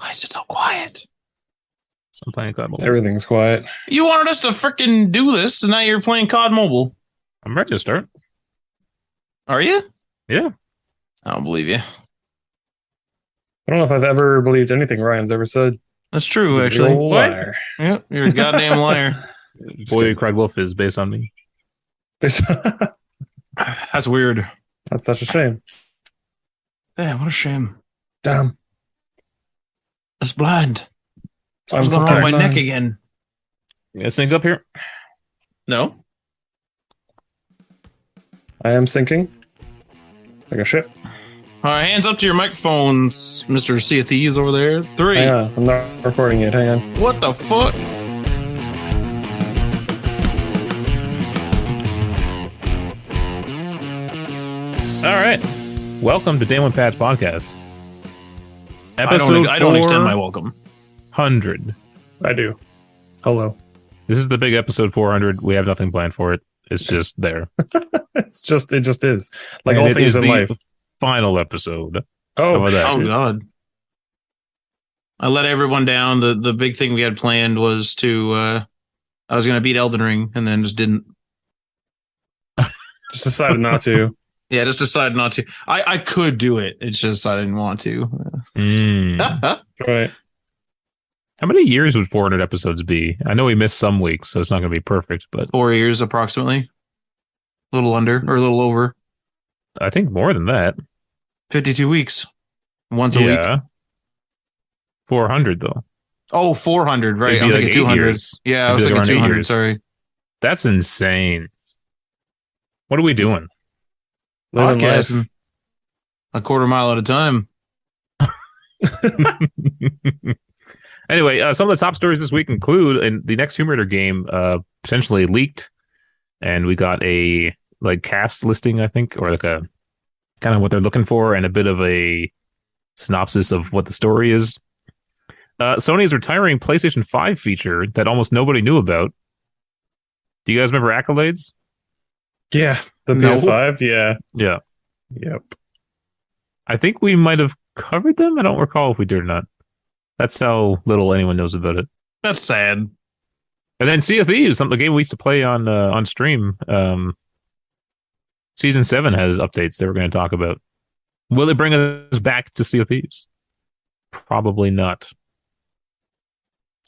Why is it so quiet? So I'm playing COD Mobile. Everything's quiet. You wanted us to freaking do this, and now you're playing COD Mobile. I'm ready to start. Are you? Yeah. I don't believe you. I don't know if I've ever believed anything Ryan's ever said. That's true, He's a actually. real liar. Yep, you're a goddamn liar. Boy, Craig Wolf is based on me. That's That's weird. such a shame. Yeah, what a shame. Damn. It's blind. I'm What's going on with my blind. neck again? You guys sync up here? No? I am sinking. Like a ship. All right, hands up to your microphones, Mr. Sea of Thieves over there. 3. Hang on. I'm not recording it. Hang on. What the fuck? All right. Welcome to Day One Patch Podcast. I don't extend my welcome. 100. I do. Hello. This is the big episode 400. We have nothing planned for it. It's just there. It just is. Like And all it things is in the life. final episode. Oh, How about that? Oh, God. I let everyone down. The big thing we had planned was to... I was going to beat Elden Ring, and then just didn't. just decided not to. Yeah, just decided not to. I could do it. It's just I didn't want to. Mm. Right. How many years would 400 episodes be? I know we missed some weeks, so it's not going to be perfect, but 4 years approximately. A little under or a little over. I think more than that. 52 weeks. Once a week. 400, though. Oh, 400, right. It'd be I'm like thinking 8 200. years. Yeah, I It'd was be like thinking around 8 200. years. Sorry. That's insane. What are we doing? Living life. Podcasting. A quarter mile at a time. Anyway, some of the top stories this week include in the next Tomb Raider game potentially leaked, and we got a cast listing, I think, or like a kind of what they're looking for, and a bit of a synopsis of what the story is. Sony is retiring PlayStation 5 feature that almost nobody knew about. Do you guys remember accolades? Yeah. The No. PS5. Yeah. Yeah, Yep. I think we might have covered them. I don't recall if we did or not. That's how little anyone knows about it. That's sad. And then Sea of Thieves, the game we used to play on stream. Season 7 has updates that we're going to talk about. Will it bring us back to Sea of Thieves? Probably not.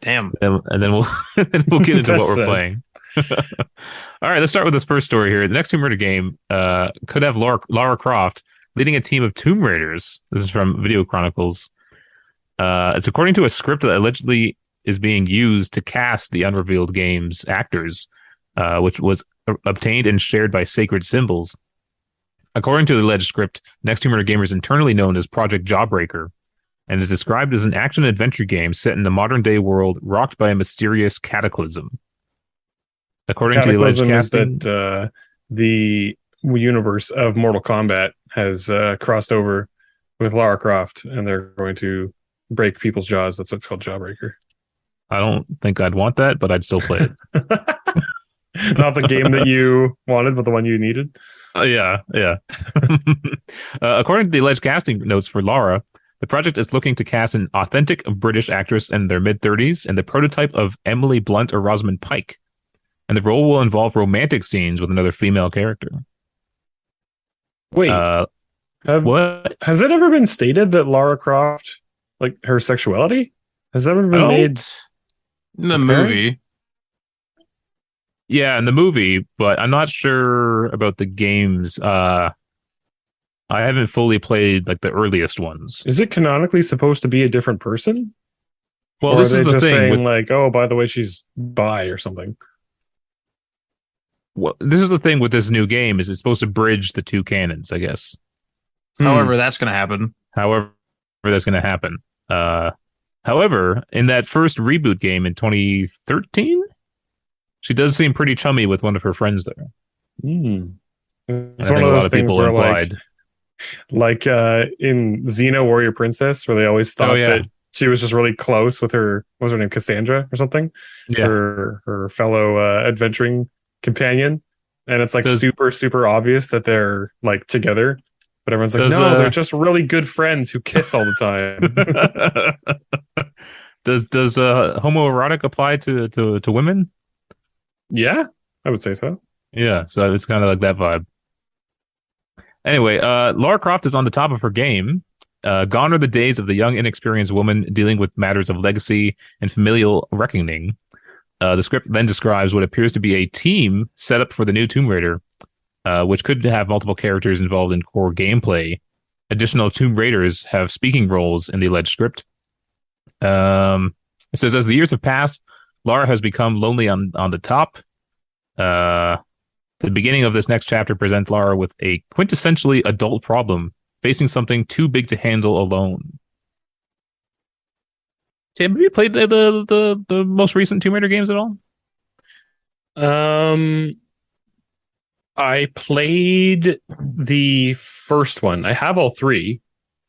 Damn. And then we'll we'll get into what That's we're sad. playing. All right, let's start with this first story here. The next Tomb Raider game could have Lara Croft leading a team of Tomb Raiders. This is from Video Chronicles. It's according to a script that allegedly is being used to cast the unrevealed game's actors, which was obtained and shared by Sacred Symbols. According to the alleged script, Next Tomb Raider game is internally known as Project Jawbreaker and is described as an action-adventure game set in a modern-day world rocked by a mysterious cataclysm. According to the alleged Cataclysm is casting... that the universe of Mortal Kombat has crossed over with Lara Croft, and they're going to break people's jaws. That's what it's called, Jawbreaker. I don't think I'd want that, but I'd still play it. Not the game that you wanted, but the one you needed. Yeah. According to the alleged casting notes for Lara, the project is looking to cast an authentic British actress in their mid-30s and the prototype of Emily Blunt or Rosamund Pike. And the role will involve romantic scenes with another female character. Wait, What? has it ever been stated that Lara Croft, like her sexuality, has that ever been made? In the Okay. movie. Yeah, in the movie, but I'm not sure about the games. I haven't fully played the earliest ones. Is it canonically supposed to be a different person? Well, Or this are is they the just thing. saying oh, by the way, she's bi or something? This is the thing with this new game is it's supposed to bridge the two canons, I guess. However, that's going to happen. However, that's going to happen. However, in that first reboot game in 2013, she does seem pretty chummy with one of her friends there. It's I one think of a those lot of things people where implied. in Xena Warrior Princess, where they always thought that she was just really close with her, what was her name, Cassandra or something? Yeah. Her fellow adventuring companion. And it's Does- super, super obvious that they're together. But everyone's like, Does, no, they're just really good friends who kiss all the time. Does homoerotic apply to women? Yeah, I would say so. Yeah, so it's kind of like that vibe. Anyway, Lara Croft is on the top of her game. Gone are the days of the young, inexperienced woman dealing with matters of legacy and familial reckoning. The script then describes what appears to be a team set up for the new Tomb Raider, which could have multiple characters involved in core gameplay. Additional Tomb Raiders have speaking roles in the alleged script. It says, as the years have passed, Lara has become lonely on the top. The beginning of this next chapter presents Lara with a quintessentially adult problem, facing something too big to handle alone. Tim, have you played the most recent Tomb Raider games at all? I played the first one. I have all three.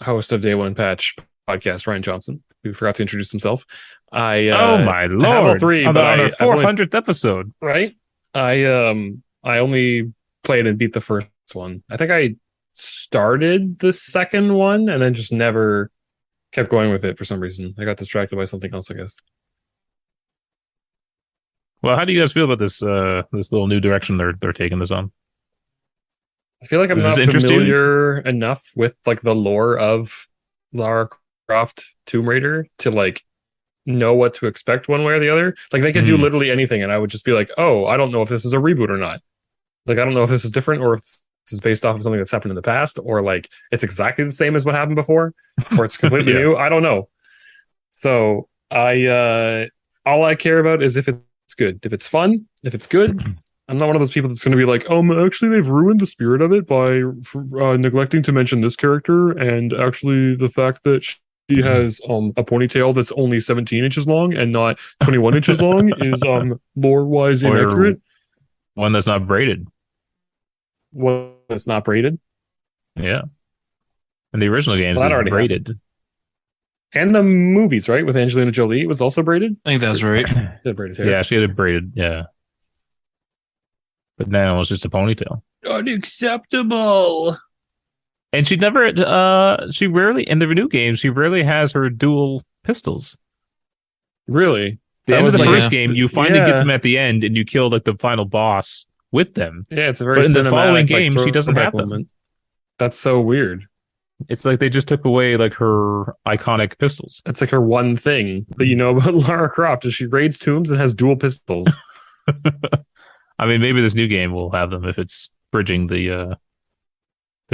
Host of Day One Patch podcast, Ryan Johnson, who forgot to introduce himself. Oh my lord! I have all three, on but our 400th episode, right? I only played and beat the first one. I think I started the second one and then just never kept going with it for some reason. I got distracted by something else, I guess. Well, how do you guys feel about this little new direction they're taking this on? I feel like I'm not familiar enough with like the lore of Lara Croft Tomb Raider to like know what to expect one way or the other. Like they could do literally anything and I would just be like, oh, I don't know if this is a reboot or not. Like I don't know if this is different or if this is based off of something that's happened in the past or like it's exactly the same as what happened before or it's completely new. I don't know. So all I care about is if it's good. If it's fun, if it's good, I'm not one of those people that's going to be like, actually, they've ruined the spirit of it by neglecting to mention this character, and actually the fact that she has a ponytail that's only 17 inches long and not 21 inches long is lore-wise inaccurate. One that's not braided. One that's not braided? Yeah. In the original games, well, it's braided. Happened. And the movies, right, with Angelina Jolie, it was also braided? I think that's right. Braided hair. Yeah, she had it braided, yeah. But now it's just a ponytail. Unacceptable. And she rarely, in the new games, she rarely has her dual pistols. Really? The end of the first game, you finally get them at the end and you kill like the final boss with them. Yeah, it's a very But in the following game, she doesn't have them. Moment. That's so weird. It's like they just took away like her iconic pistols. It's like her one thing that you know about Lara Croft is she raids tombs and has dual pistols. I mean, maybe this new game will have them if it's bridging the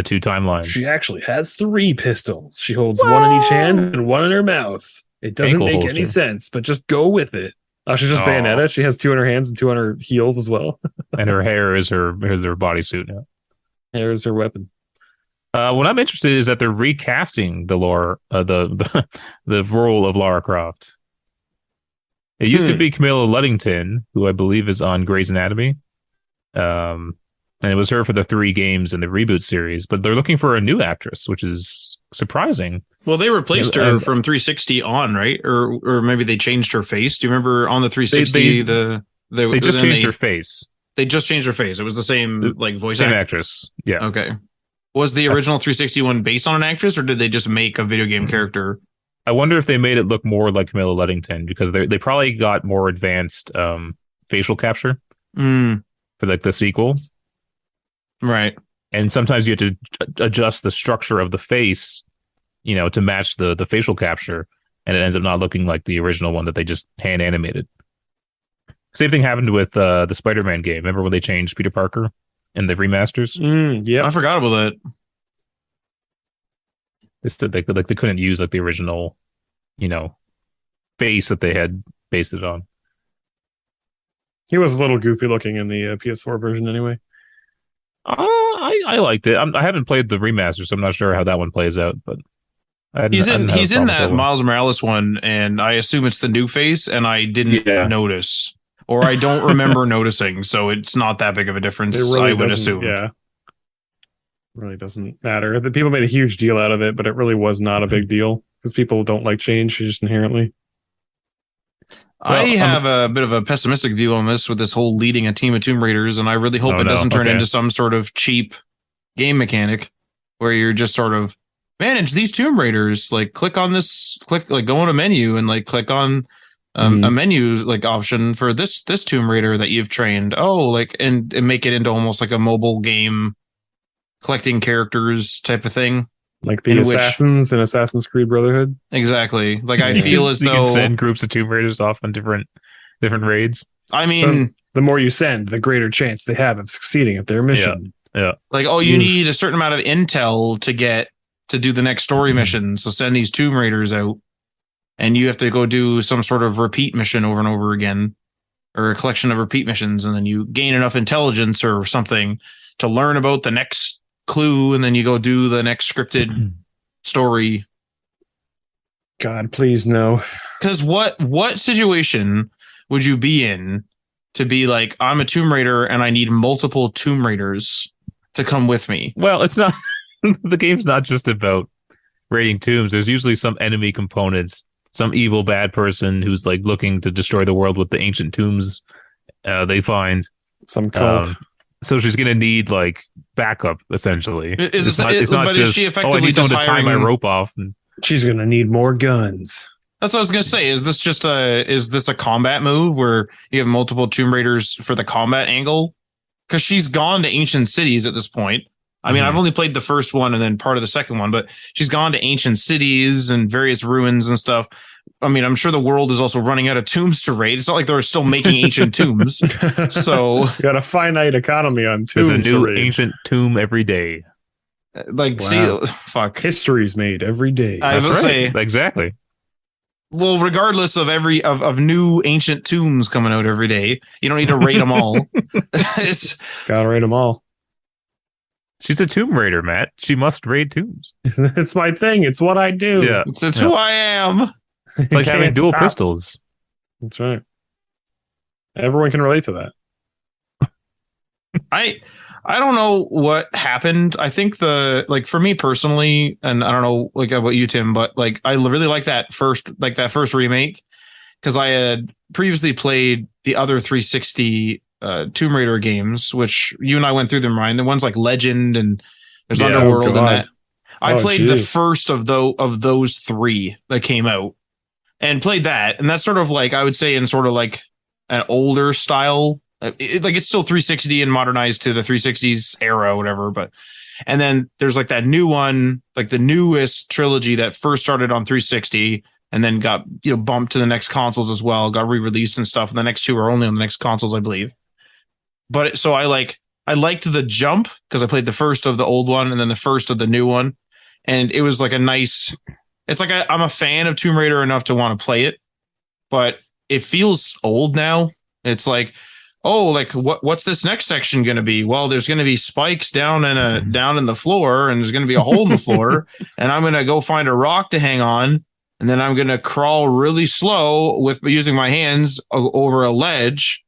two timelines. She actually has 3 pistols. She holds one in each hand and one in her mouth. It doesn't make any sense, but just go with it. Oh, she's just Bayonetta. She has 2 in her hands and 2 on her heels as well. And her hair is her bodysuit now. Hair is her weapon. What I'm interested in is that they're recasting the lore, the role of Lara Croft. It used to be Camilla Luddington, who I believe is on Grey's Anatomy. And it was her for the 3 games in the reboot series, but they're looking for a new actress, which is surprising. Well, they replaced her from 360 on, right? Or maybe they changed her face. Do you remember on the 360 they just changed her face. They just changed her face. It was the same like voice actress. Yeah. Okay. Was the original 360 one based on an actress, or did they just make a video game character? I wonder if they made it look more like Camilla Luddington because they probably got more advanced facial capture for like the sequel. Right. And sometimes you have to adjust the structure of the face, to match the facial capture, and it ends up not looking like the original one that they just hand animated. Same thing happened with the Spider-Man game. Remember when they changed Peter Parker in the remasters? Yeah, I forgot about that. They said they couldn't use like the original, face that they had based it on. He was a little goofy looking in the PS4 version, anyway. I liked it. I haven't played the remaster, so I'm not sure how that one plays out. But he's in that Miles Morales one, and I assume it's the new face, and I didn't notice, or I don't remember noticing. So it's not that big of a difference. I would assume. Yeah. Really doesn't matter. The people made a huge deal out of it, but it really was not a big deal because people don't like change just inherently. I have a bit of a pessimistic view on this with this whole leading a team of Tomb Raiders, and I really hope it doesn't turn into some sort of cheap game mechanic where you're just sort of manage these Tomb Raiders. Like click on this, go in a menu and like click on a menu like option for this Tomb Raider that you've trained. Oh, like and make it into almost like a mobile game collecting characters type of thing. Like the assassins in Assassin's Creed Brotherhood. Exactly. Like I feel as though you can send groups of Tomb Raiders off on different raids. I mean, so the more you send, the greater chance they have of succeeding at their mission. Yeah. Like, oh, you need a certain amount of intel to do the next story mission. So send these Tomb Raiders out, and you have to go do some sort of repeat mission over and over again, or a collection of repeat missions, and then you gain enough intelligence or something to learn about the next clue, and then you go do the next scripted story. God, please no. Because what situation would you be in to be like, I'm a Tomb Raider and I need multiple Tomb Raiders to come with me? Well, it's not. The game's not just about raiding tombs. There's usually some enemy components, some evil bad person who's like looking to destroy the world with the ancient tombs they find. Some cult. So she's going to need like backup, essentially. It's not just, I need someone to tie my rope off. She's going to need more guns. That's what I was going to say. Is this a combat move where you have multiple Tomb Raiders for the combat angle? Because she's gone to ancient cities at this point. I mean, I've only played the first one and then part of the second one, but she's gone to ancient cities and various ruins and stuff. I mean, I'm sure the world is also running out of tombs to raid. It's not like they're still making ancient tombs. So you got a finite economy on tombs. There's a new ancient tomb every day. Like, wow. See, fuck. History's made every day. I was say exactly. Well, regardless of of new ancient tombs coming out every day, you don't need to raid them all. Gotta raid them all. She's a Tomb Raider, Matt. She must raid tombs. It's my thing. It's what I do. Yeah, it's who I am. It's like having dual pistols. That's right. Everyone can relate to that. I don't know what happened. I think for me personally, and I don't know like about you, Tim, but like I really like that first remake because I had previously played the other 360 Tomb Raider games, which you and I went through them, Ryan. The ones like Legend and there's Underworld and that. I played the first of those three that came out and played that, and that's sort of like I would say in sort of like an older style. It's still 360 and modernized to the 360s era, or whatever. But and then there's like that new one, like the newest trilogy that first started on 360 and then got bumped to the next consoles as well, got re-released and stuff. And the next two are only on the next consoles, I believe. But so I liked the jump because I played the first of the old one and then the first of the new one, and it was like a nice. It's like I'm a fan of Tomb Raider enough to want to play it, but it feels old now. It's like, oh, like what's this next section going to be? Well, there's going to be spikes down in the floor, and there's going to be a hole in the floor, and I'm going to go find a rock to hang on, and then I'm going to crawl really slow with using my hands over a ledge,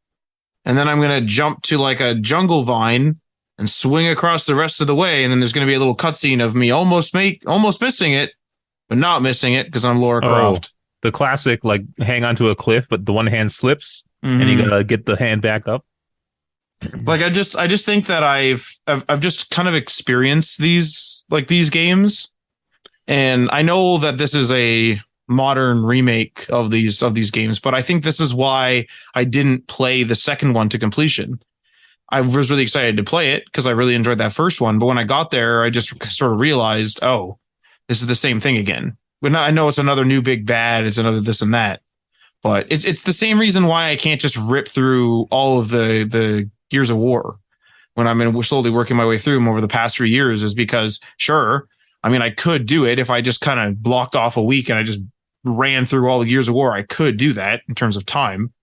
and then I'm going to jump to like a jungle vine and swing across the rest of the way, and then there's going to be a little cutscene of me almost missing it, but not missing it because I'm Lara Croft. The classic, like hang onto a cliff, but the one hand slips. And you gotta get the hand back up. Like I just think that I've just kind of experienced these games, and I know that this is a modern remake of these games, but I think this is why I didn't play the second one to completion. I was really excited to play it because I really enjoyed that first one, but when I got there, I just sort of realized, oh, this is the same thing again. But now I know it's another new big bad, it's another this and that. But it's the same reason why I can't just rip through all of the Gears of War when I'm slowly working my way through them over the past 3 years is because, sure, I mean, I could do it if I just kind of blocked off a week and I just ran through all the Gears of War. I could do that in terms of time,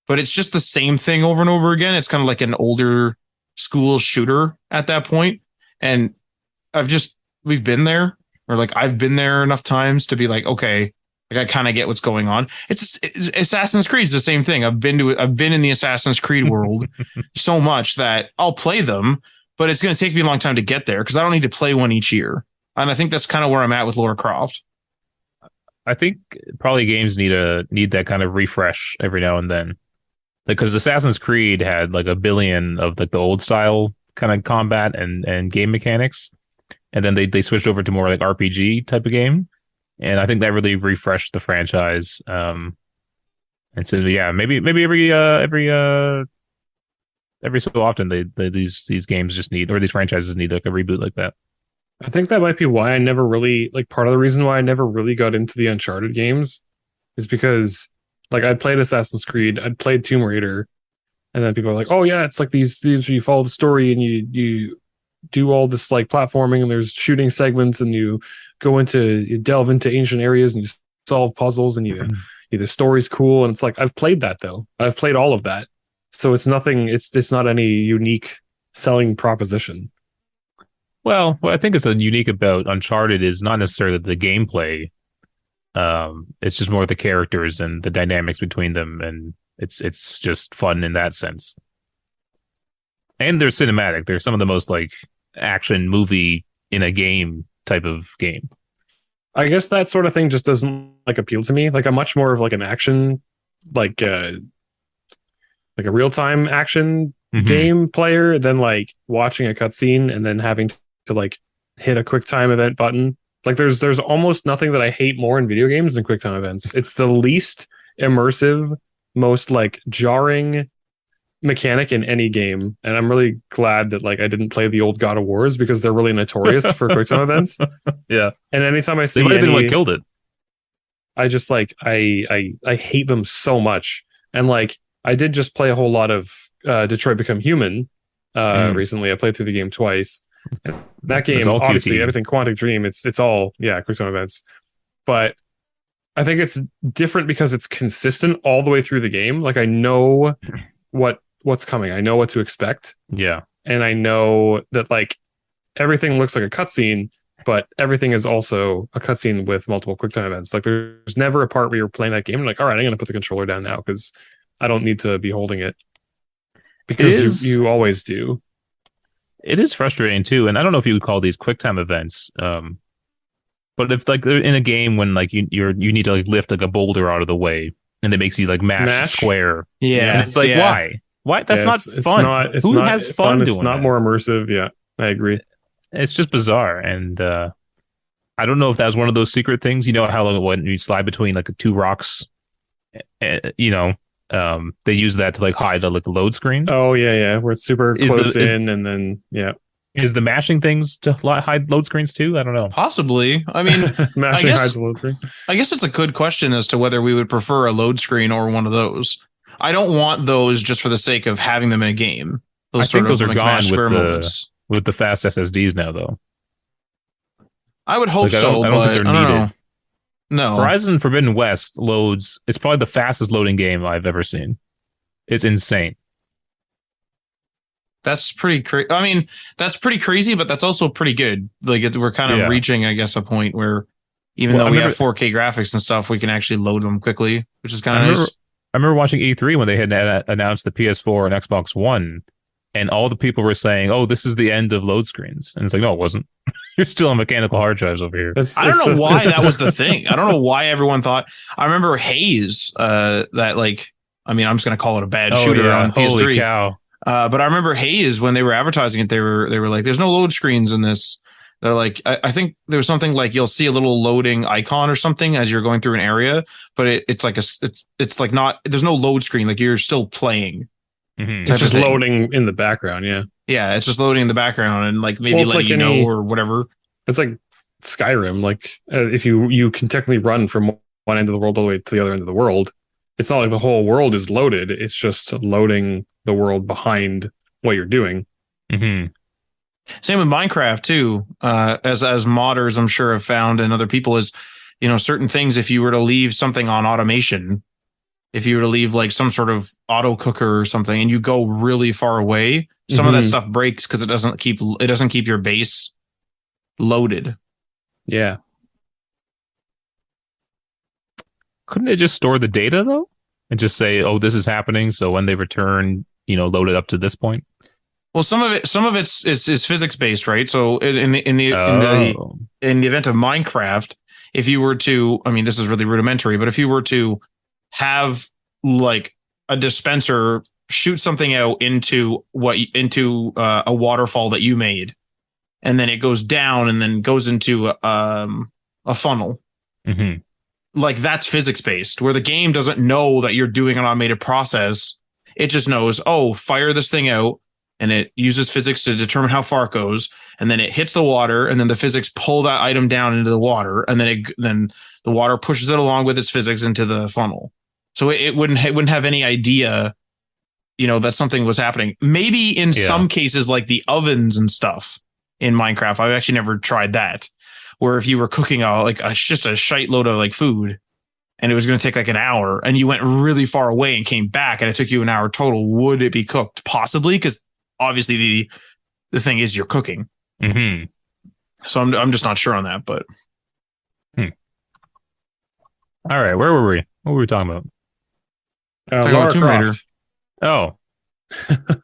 but it's just the same thing over and over again. It's kind of like an older school shooter at that point. And we've been there, or like I've been there enough times to be like, okay, like I kind of get what's going on. It's Assassin's Creed is the same thing. I've been in the Assassin's Creed world so much that I'll play them, but it's going to take me a long time to get there because I don't need to play one each year. And I think that's kind of where I'm at with Lara Croft. I think probably games need that kind of refresh every now and then, because Assassin's Creed had like a billion of like the old style kind of combat and game mechanics. and then they switched over to more like RPG type of game, and I think that really refreshed the franchise. And so yeah, maybe every so often these games just need, or these franchises need like a reboot like that. I think that might be why I never really, like, part of the reason why I never really got into the Uncharted games is because, like, I'd played Assassin's Creed, I'd played Tomb Raider, and then people are like, oh yeah, it's like these you follow the story and you do all this like platforming and there's shooting segments and you delve into ancient areas and you solve puzzles and the story's cool. And it's like, I've played that though. I've played all of that. So it's nothing, it's not any unique selling proposition. Well, what I think is unique about Uncharted is not necessarily the gameplay. It's just more the characters and the dynamics between them, and it's just fun in that sense. And they're cinematic. They're some of the most like action movie in a game type of game. I guess that sort of thing just doesn't like appeal to me. Like I'm much more of like an action, like a real time action game player than like watching a cutscene and then having to like hit a quick time event button. Like there's almost nothing that I hate more in video games than quick time events. It's the least immersive, most like jarring mechanic in any game. And I'm really glad that like I didn't play the old God of Wars because they're really notorious for quick time events. Yeah. And anytime I see they might have been what killed it. I just like I hate them so much. And like I did just play a whole lot of Detroit Become Human recently. I played through the game twice. And that game, obviously, QT. Everything Quantic Dream, it's all quick time events. But I think it's different because it's consistent all the way through the game. Like I know what's coming. I know what to expect. Yeah. And I know that like everything looks like a cutscene, but everything is also a cutscene with multiple quick time events. Like there's never a part where you're playing that game and like, all right, I'm going to put the controller down now because I don't need to be holding it. Because you always do. It is frustrating too, and I don't know if you would call these QuickTime events, but if like in a game when like you need to like lift like a boulder out of the way, and it makes you like mash square, and it's like why? That's not fun. Who has fun doing that? It's not more immersive. Yeah, I agree. It's just bizarre, and I don't know if that was one of those secret things. You know how when you slide between like two rocks, they use that to like hide the like load screen. Oh yeah, where it's super close in, and then is the mashing things to hide load screens too? I don't know. Possibly. I mean, mashing hides the load screen. I guess it's a good question as to whether we would prefer a load screen or one of those. I don't want those just for the sake of having them in a game. I think those are gone with the fast SSDs now, though. I would hope so, I don't think they're needed. No. Horizon Forbidden West loads. It's probably the fastest loading game I've ever seen. It's insane. That's pretty crazy. I mean, that's pretty crazy, but that's also pretty good. Like we're kind of reaching, I guess, a point where even though we have 4K graphics and stuff, we can actually load them quickly, which is kind of nice. I remember watching E3 when they had announced the PS4 and Xbox One, and all the people were saying, "Oh, this is the end of load screens," and it's like, no, it wasn't. You're still on mechanical hard drives over here. I don't know why that was the thing. I don't know why everyone thought. I remember Haze, that like, I mean, I'm just gonna call it a bad shooter on PS3. Holy cow! But I remember Haze when they were advertising it, they were like, "There's no load screens in this." They're like, I think there was something like you'll see a little loading icon or something as you're going through an area, but it's like it's like not. There's no load screen. Like you're still playing. Mm-hmm. It's just loading in the background. Yeah, it's just loading in the background and like maybe letting you know or whatever. It's like Skyrim. Like if you can technically run from one end of the world all the way to the other end of the world, it's not like the whole world is loaded. It's just loading the world behind what you're doing. Mm-hmm. Same with Minecraft too. As modders, I'm sure have found, and other people is, certain things. If you were to leave something on automation, if you were to leave like some sort of auto cooker or something, and you go really far away, some of that stuff breaks because it doesn't keep your base loaded. Yeah. Couldn't it just store the data though, and just say, "Oh, this is happening," so when they return, load it up to this point? Well, some of it's is physics based, right? So in the event of Minecraft, if you were to, I mean, this is really rudimentary, but if you were to have like a dispenser shoot something out into a waterfall that you made, and then it goes down and then goes into a funnel. Mm-hmm. Like that's physics based, where the game doesn't know that you're doing an automated process. It just knows, oh, fire this thing out, and it uses physics to determine how far it goes, and then it hits the water, and then the physics pull that item down into the water, and then the water pushes it along with its physics into the funnel. So it wouldn't have any idea, that something was happening. Maybe in some cases, like the ovens and stuff in Minecraft, I've actually never tried that, where if you were cooking just a shite load of like food, and it was going to take like an hour, and you went really far away and came back, and it took you an hour total, would it be cooked? Possibly, because obviously the thing is you're cooking. Mm-hmm. So I'm just not sure on that, but. All right, where were we? What were we talking about? Talking about Tomb Raider. Oh,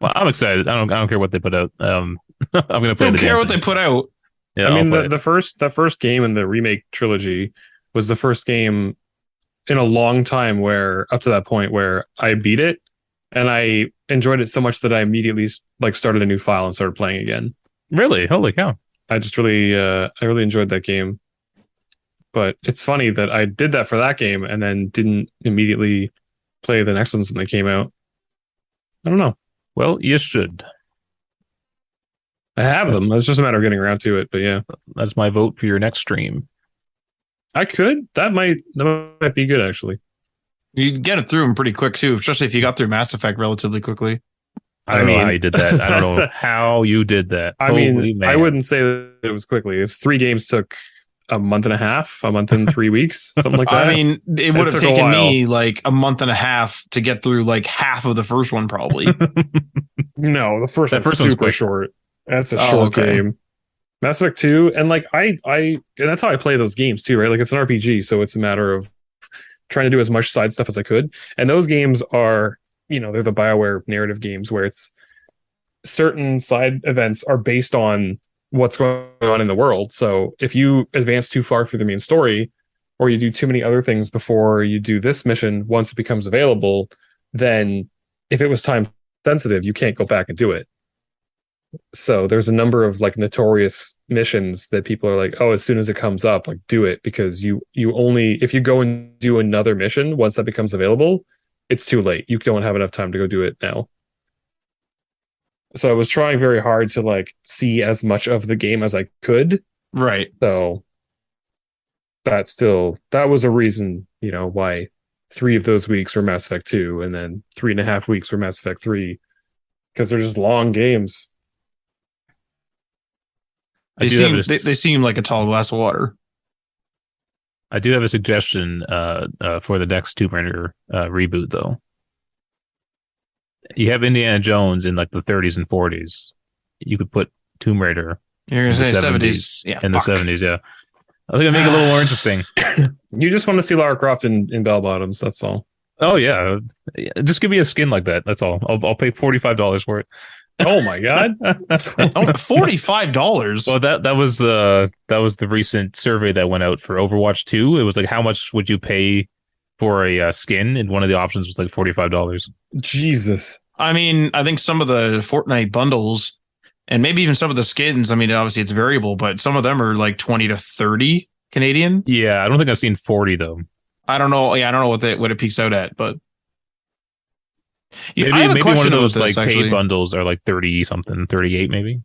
well, I'm excited. I don't care what they put out. I'm gonna play. Don't care what they put out. Yeah, I mean, the first game in the remake trilogy was the first game in a long time where, up to that point, where I beat it and I enjoyed it so much that I immediately started a new file and started playing again. Really? Holy cow! I just really, I really enjoyed that game. But it's funny that I did that for that game and then didn't immediately play the next ones when they came out. I don't know. Well, you should. I have them. It's just a matter of getting around to it. But yeah, that's my vote for your next stream. I could. That might be good, actually. You'd get it through them pretty quick too, especially if you got through Mass Effect relatively quickly. I don't know how you did that. I don't know how you did that. I mean, I wouldn't say that it was quickly. It's 3 games took a month and a half, a month and 3 weeks, something like that. I mean, it would have taken me like a month and a half to get through like half of the first one, probably. No, the first one's super short. That's a short game. Mass Effect 2, and like I and that's how I play those games too, right? Like it's an RPG, so it's a matter of trying to do as much side stuff as I could. And those games are, they're the BioWare narrative games where it's certain side events are based on what's going on in the world. So if you advance too far through the main story, or you do too many other things before you do this mission, once it becomes available, then if it was time sensitive, you can't go back and do it. So there's a number of like notorious missions that people are like, oh, as soon as it comes up, like do it, because you only, if you go and do another mission, once that becomes available, it's too late. You don't have enough time to go do it now. So I was trying very hard to like see as much of the game as I could. Right. So that was a reason, why 3 of those weeks were Mass Effect 2 and then 3.5 weeks were Mass Effect 3, because they're just long games. They seem like a tall glass of water. I do have a suggestion for the next Tomb Raider reboot, though. You have Indiana Jones in like the 30s and 40s. You could put Tomb Raider. You're going to say 70s. Yeah, in the 70s, yeah. I think it'd make it a little more interesting. You just want to see Lara Croft in bell bottoms, that's all. Oh, yeah. Just give me a skin like that. That's all. I'll pay $45 for it. Oh my god! $45. Well, that was the recent survey that went out for Overwatch 2. It was like, how much would you pay for a skin? And one of the options was like $45. Jesus. I mean, I think some of the Fortnite bundles, and maybe even some of the skins, I mean, obviously it's variable, but some of them are like 20 to 30 Canadian. Yeah, I don't think I've seen 40 though. I don't know. Yeah, I don't know what it peaks out at, but. Yeah, maybe one of those like paid bundles are like 30 something, 38 maybe.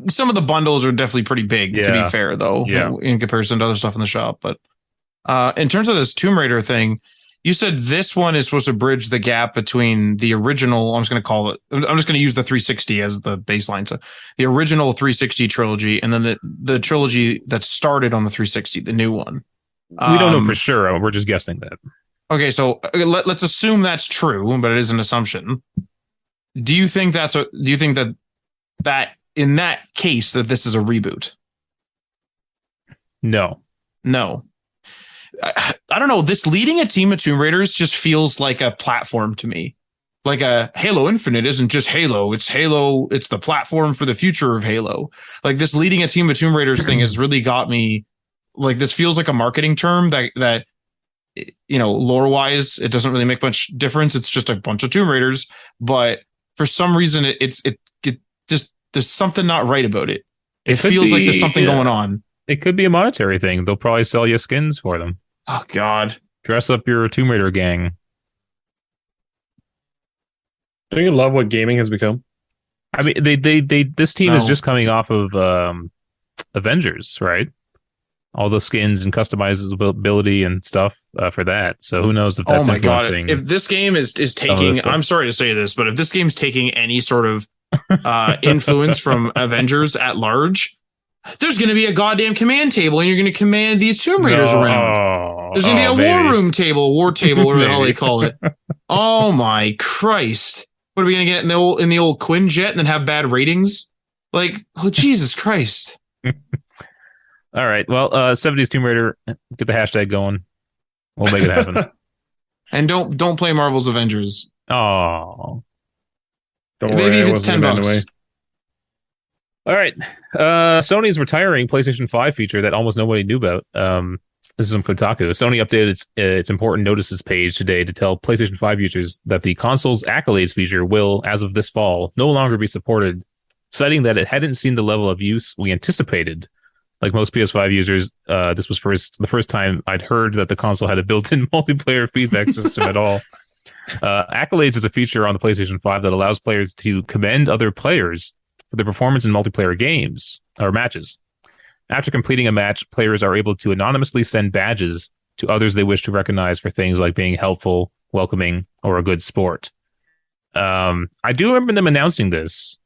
Some of the bundles are definitely pretty big, to be fair, though, in comparison to other stuff in the shop. But in terms of this Tomb Raider thing, you said this one is supposed to bridge the gap between the original. I'm just going to use the 360 as the baseline. So the original 360 trilogy, and then the trilogy that started on the 360, the new one. We don't know for sure. We're just guessing that. Okay, so let's assume that's true, but it is an assumption. Do you think that in that case that this is a reboot? No. I don't know. This leading a team of Tomb Raiders just feels like a platform to me. Like a Halo Infinite isn't just Halo. It's Halo. It's the platform for the future of Halo. Like this leading a team of Tomb Raiders thing has really got me. Like this feels like a marketing term that lore wise, it doesn't really make much difference. It's just a bunch of Tomb Raiders, but for some reason it just there's something not right about it. It feels like there's something going on. It could be a monetary thing. They'll probably sell you skins for them. Oh God! Dress up your Tomb Raider gang. Don't you love what gaming has become? I mean, this team is just coming off of Avengers, right? All the skins and customizability and stuff for that. So who knows if that's influencing. God. If this game is taking, I'm sorry to say this, but if this game's taking any sort of influence from Avengers at large, there's going to be a goddamn command table and you're going to command these Tomb Raiders around. There's going to be a war table, whatever the hell they call it. Oh my Christ. What are we going to get in the old Quinjet and then have bad ratings? Like, oh, Jesus Christ. All right. Well, 70s Tomb Raider, get the hashtag going. We'll make it happen. And don't play Marvel's Avengers. Oh. Don't maybe worry, if it's $10. Anyway. All right. Sony's retiring PlayStation 5 feature that almost nobody knew about. This is from Kotaku. Sony updated its important notices page today to tell PlayStation 5 users that the console's accolades feature will, as of this fall, no longer be supported, citing that it hadn't seen the level of use we anticipated. Like most PS5 users, this was the first time I'd heard that the console had a built-in multiplayer feedback system at all. Accolades is a feature on the PlayStation 5 that allows players to commend other players for their performance in multiplayer games or matches. After completing a match, players are able to anonymously send badges to others they wish to recognize for things like being helpful, welcoming, or a good sport. I do remember them announcing this,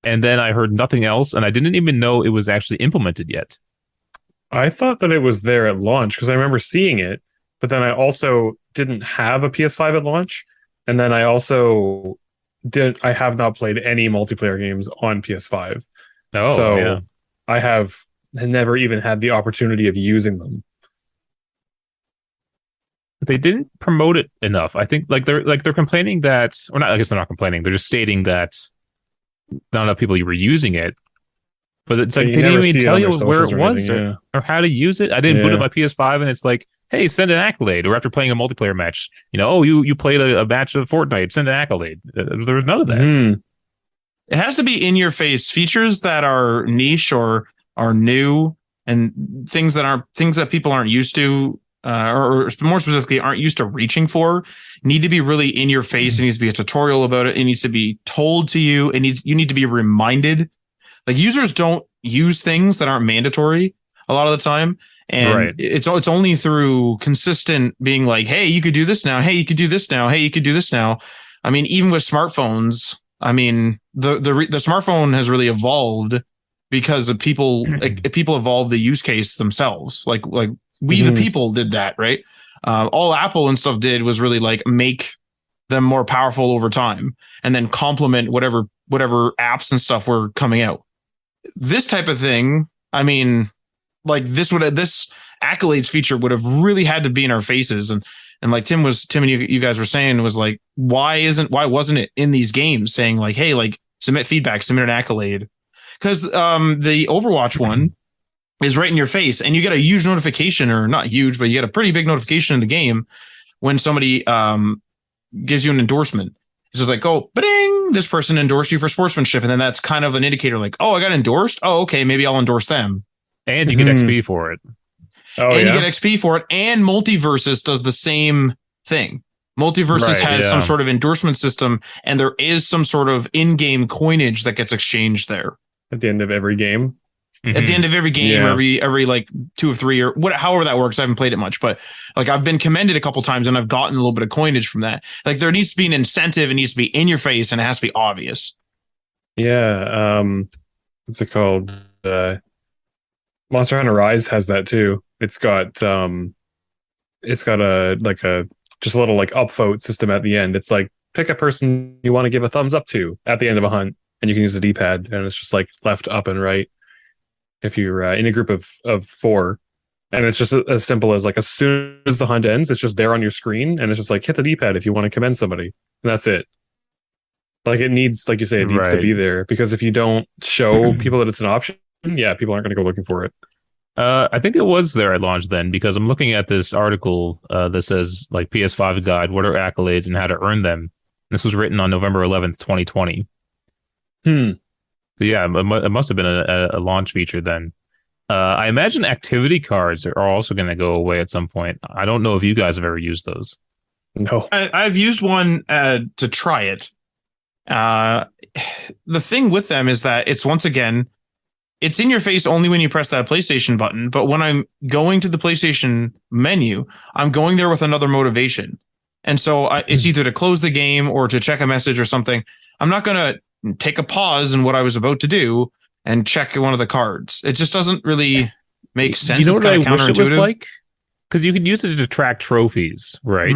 and then I heard nothing else, and I didn't even know it was actually implemented yet. I thought that it was there at launch because I remember seeing it, but then I also didn't have a PS5 at launch, and then I also I have not played any multiplayer games on PS5. Oh, so yeah. I have never even had the opportunity of using them. They didn't promote it enough. I think they're complaining that, or not. I guess they're not complaining. They're just stating that not enough people were using it. But it's like they didn't even tell you where it was or how to use it. I didn't boot up my PS5, and it's like, hey, send an accolade. Or after playing a multiplayer match, you played a match of Fortnite, send an accolade. There was none of that. Mm. It has to be in your face. Features that are niche or are new and things that people aren't used to, or more specifically aren't used to reaching for, need to be really in your face. It needs to be a tutorial about it. It needs to be told to you. You need to be reminded. Like, users don't use things that aren't mandatory a lot of the time. And it's only through consistent being like, hey, you could do this now. Hey, you could do this now. Hey, you could do this now. I mean, even with smartphones, I mean, the smartphone has really evolved because of people evolved the use case themselves. Like we, the people, did that, right? All Apple and stuff did was really like make them more powerful over time and then complement whatever apps and stuff were coming out. This type of thing, I mean, like this accolades feature would have really had to be in our faces. And like Tim and you guys were saying, was like, why wasn't it in these games saying like, hey, like submit feedback, submit an accolade? Because the Overwatch one is right in your face, and you get a huge notification, or not huge, but you get a pretty big notification in the game when somebody gives you an endorsement. It's just like, oh, ba-ding, this person endorsed you for sportsmanship, and then that's kind of an indicator like, oh, I got endorsed. Oh, okay, maybe I'll endorse them. And you get XP for it. You get XP for it, and Multiversus does the same thing. Multiversus has some sort of endorsement system, and there is some sort of in-game coinage that gets exchanged there at the end of every game. At the end of every game, every like 2 or 3 or however that works. I haven't played it much, but like I've been commended a couple times, and I've gotten a little bit of coinage from that. Like there needs to be an incentive. It needs to be in your face, and it has to be obvious. Yeah. What's it called? Monster Hunter Rise has that too. It's got a just a little like upvote system at the end. It's like pick a person you want to give a thumbs up to at the end of a hunt, and you can use the D-pad, and it's just like left, up, and right if you're in a group of 4. And it's just as simple as like as soon as the hunt ends, it's just there on your screen, and it's just like hit the D-pad if you want to commend somebody, and that's it. Like it needs, like you say, it needs to be there, because if you don't show people that it's an option, people aren't going to go looking for it. I think it was there at launch then, because I'm looking at this article that says like PS5 guide, what are accolades and how to earn them. This was written on November 11th, 2020. So yeah, it must have been a launch feature then. I imagine activity cards are also going to go away at some point. I don't know if you guys have ever used those. No, I've used one to try it. The thing with them is that it's, once again, it's in your face only when you press that PlayStation button. But when I'm going to the PlayStation menu, I'm going there with another motivation. And so it's either to close the game or to check a message or something. I'm not going to take a pause in what I was about to do and check one of the cards. It just doesn't really make sense. You know it's what I wish it was counterintuitive. like? Because you could use it to track trophies, right?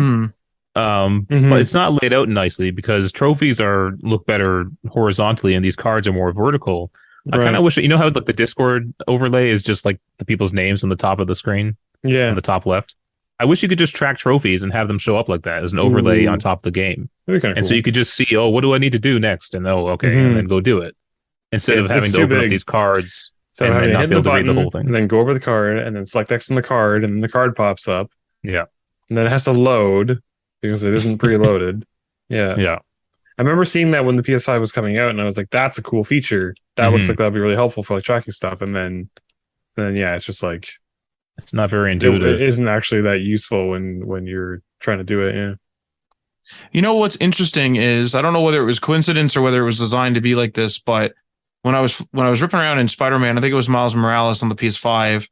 But it's not laid out nicely because trophies look better horizontally and these cards are more vertical. Right. I kind of wish, you know how like the Discord overlay is just like the people's names on the top of the screen? Yeah. On the top left. I wish you could just track trophies and have them show up like that as an overlay on top of the game. That'd be kind of cool. So you could just see, what do I need to do next? And okay, and then go do it. Instead of having to open up these cards so and not be able to read the whole thing. And then go over the card and then select X on the card and then the card pops up. Yeah. And then it has to load because it isn't preloaded. Yeah. Yeah. I remember seeing that when the PS5 was coming out and I was like, that's a cool feature. That looks like that'd be really helpful for like tracking stuff. And then yeah, it's just like, it's not very intuitive. It isn't actually that useful when you're trying to do it. Yeah. You know what's interesting is, I don't know whether it was coincidence or whether it was designed to be like this, but when I was ripping around in Spider-Man, I think it was Miles Morales on the PS5,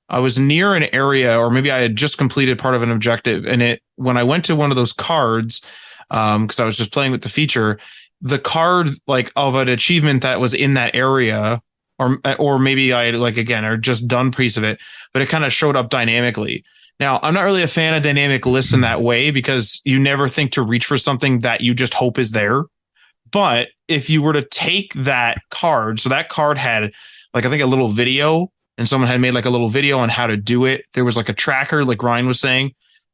I was near an area, or maybe I had just completed part of an objective, and when I went to one of those cards, because I was just playing with the feature, the card like of an achievement that was in that area, or maybe I like again or just done piece of it, but it kind of showed up dynamically. Now, I'm not really a fan of dynamic lists in that way because you never think to reach for something that you just hope is there. But if you were to take that card, so that card had like, I think, a little video, and someone had made like a little video on how to do it. There was like a tracker, like Ryan was saying.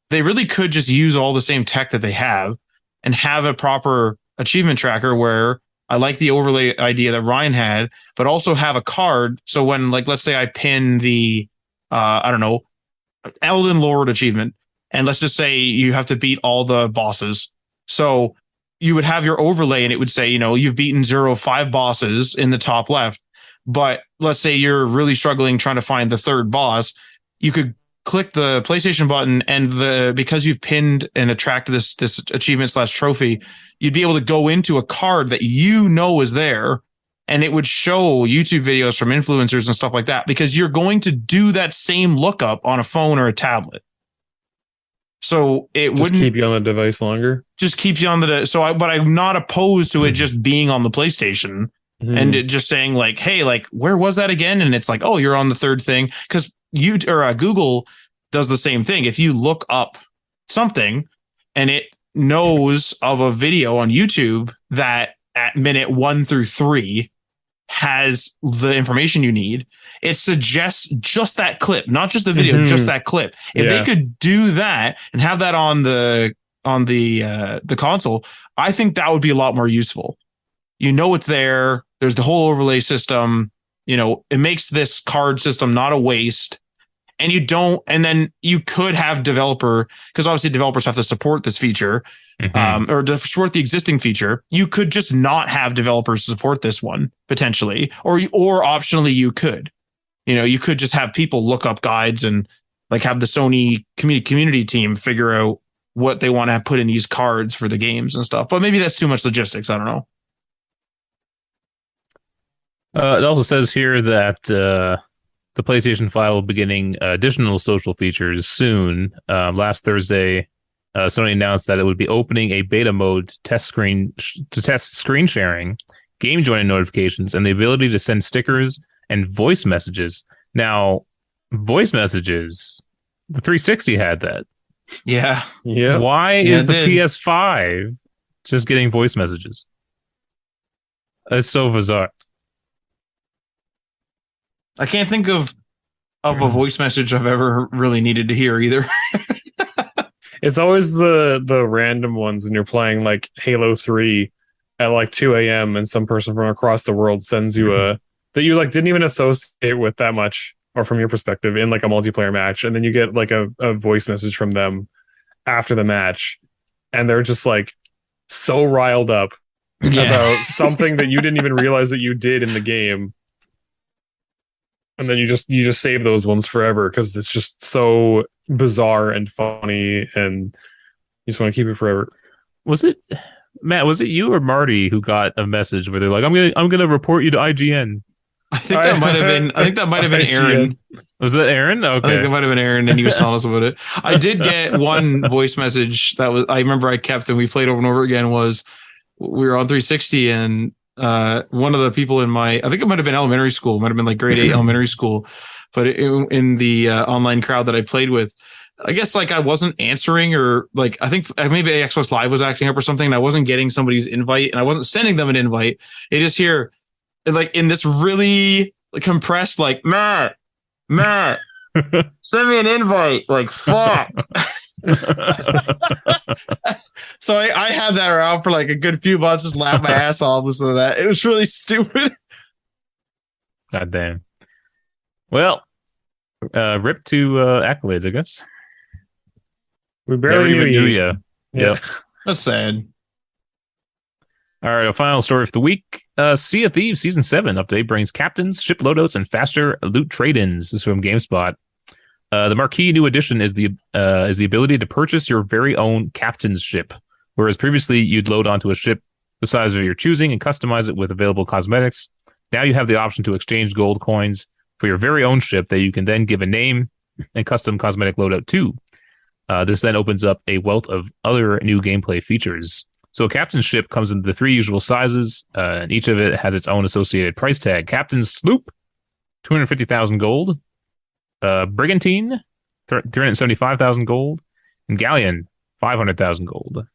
They really could just use all the same tech that they have and have a proper achievement tracker where I like the overlay idea that Ryan had, but also have a card. So when, like, let's say I pin the, I don't know, Elden Lord achievement, and let's just say you have to beat all the bosses. So you would have your overlay and it would say, you've beaten 0 of 5 bosses in the top left. But let's say you're really struggling trying to find the third boss. You could click the PlayStation button and because you've pinned and attracted this achievement / trophy, you'd be able to go into a card that is there, and it would show YouTube videos from influencers and stuff like that, because you're going to do that same lookup on a phone or a tablet. So it wouldn't keep you on the device longer. Just keeps you on but I'm not opposed to it just being on the PlayStation and it just saying like, hey, like, where was that again? And it's like, oh, you're on the third thing, because Google does the same thing. If you look up something and it knows of a video on YouTube that at minute 1 through 3 has the information you need, it suggests just that clip, not just the video, just that clip. If they could do that and have that on the console, I think that would be a lot more useful. It's there. There's the whole overlay system. It makes this card system not a waste. And then you could have because obviously developers have to support this feature, or to support the existing feature. You could just not have developers support this one potentially, or optionally you could, you could just have people look up guides and like have the Sony community team figure out what they want to put in these cards for the games and stuff. But maybe that's too much logistics. I don't know. It also says here that the PlayStation 5 will be getting additional social features soon. Last Thursday, Sony announced that it would be opening a beta mode to test screen sharing, game joining notifications, and the ability to send stickers and voice messages. Now, voice messages, the 360 had that. Yeah. Why is the PS5 just getting voice messages? It's so bizarre. I can't think of a voice message I've ever really needed to hear either. It's always the random ones when you're playing like Halo 3 at like 2 a.m. and some person from across the world sends you that you like didn't even associate with that much, or from your perspective, in like a multiplayer match, and then you get like a voice message from them after the match, and they're just like so riled up about something that you didn't even realize that you did in the game, and then you just save those ones forever because it's just so bizarre and funny, and you just want to keep it forever. Was it Matt? Was it you or Marty who got a message where they're like, "I'm gonna report you to IGN"? I think that might have been Aaron. Was that Aaron? Okay. I think that might have been Aaron, and he was telling us about it. I did get one voice message I remember I kept and we played over and over again. Was we were on 360 and one of the people in I think it might have been elementary school, might have been like grade 8 elementary school, but in the online crowd that I played with, I guess like I wasn't answering, or like I think maybe Xbox Live was acting up or something, and I wasn't getting somebody's invite and I wasn't sending them an invite. They just hear like in this really compressed, like, Matt, send me an invite. Like, fuck. So I had that around for like a good few months, just laugh my ass off listening to that. It was really stupid. God damn. Well, rip to accolades, I guess. We barely knew you. Yep. That's sad. All right, a final story for the week. Sea of Thieves Season 7 update brings captains, ship loadouts, and faster loot trade-ins. This is from GameSpot. The marquee new addition is the ability to purchase your very own captain's ship, whereas previously you'd load onto a ship the size of your choosing and customize it with available cosmetics. Now you have the option to exchange gold coins for your very own ship that you can then give a name and custom cosmetic loadout to. This then opens up a wealth of other new gameplay features. So a captain's ship comes in the 3 usual sizes, and each of it has its own associated price tag. Captain's sloop, 250,000 gold. Brigantine, 375,000 gold. And galleon, 500,000 gold.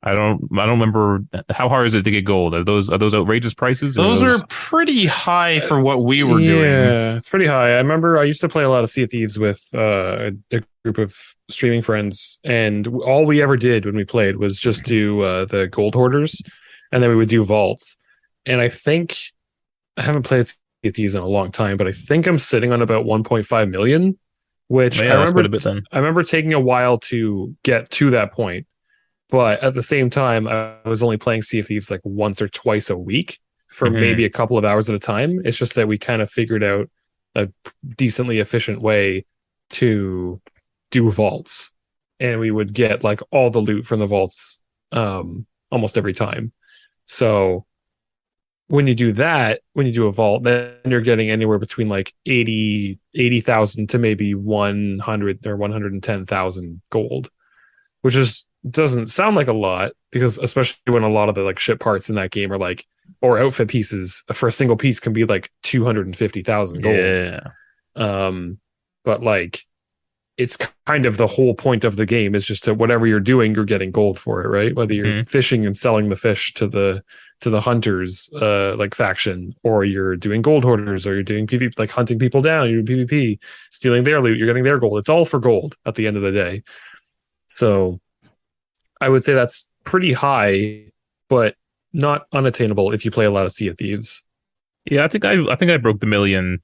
I don't remember how hard is it to get gold. Are those outrageous prices? Those are pretty high for what we were doing. Yeah, it's pretty high. I remember I used to play a lot of Sea of Thieves with a group of streaming friends, and all we ever did when we played was just do the gold hoarders, and then we would do vaults. And I think I haven't played Sea of Thieves in a long time, but I think I'm sitting on about 1.5 million, which I remember taking a while to get to that point. But at the same time, I was only playing Sea of Thieves like once or twice a week for maybe a couple of hours at a time. It's just that we kind of figured out a decently efficient way to do vaults. And we would get like all the loot from the vaults almost every time. So when you do that, when you do a vault, then you're getting anywhere between like 80,000 to maybe 100 or 110,000 gold, which doesn't sound like a lot, because especially when a lot of the like ship parts in that game are like, or outfit pieces for a single piece can be like 250,000 gold. Yeah. But like, it's kind of the whole point of the game is just to whatever you're doing, you're getting gold for it, right? Whether you're fishing and selling the fish to the hunters like faction, or you're doing gold hoarders, or you're doing PvP, like hunting people down, you're doing PvP, stealing their loot, you're getting their gold. It's all for gold at the end of the day. So I would say that's pretty high, but not unattainable if you play a lot of Sea of Thieves. Yeah, I think I broke the million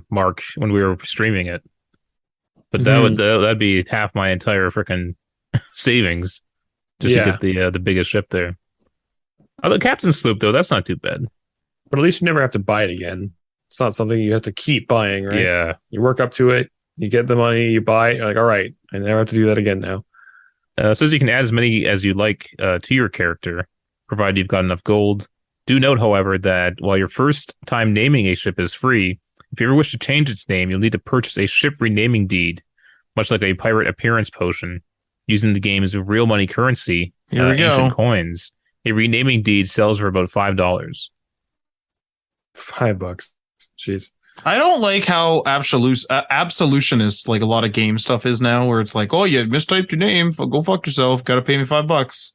mark when we were streaming it, but that'd be half my entire freaking savings just to get the biggest ship there. Oh, the captain's sloop though, that's not too bad. But at least you never have to buy it again. It's not something you have to keep buying, right? Yeah, you work up to it, you get the money, you buy it, you're like, all right, I never have to do that again now. It says you can add as many as you like to your character, provided you've got enough gold. Do note, however, that while your first time naming a ship is free, if you ever wish to change its name, you'll need to purchase a ship renaming deed, much like a pirate appearance potion, using the game's real money currency, ancient coins. A renaming deed sells for about $5. $5. Jeez. I don't like how absolutionist like a lot of game stuff is now, where it's like, oh, you mistyped your name, go fuck yourself, gotta pay me $5.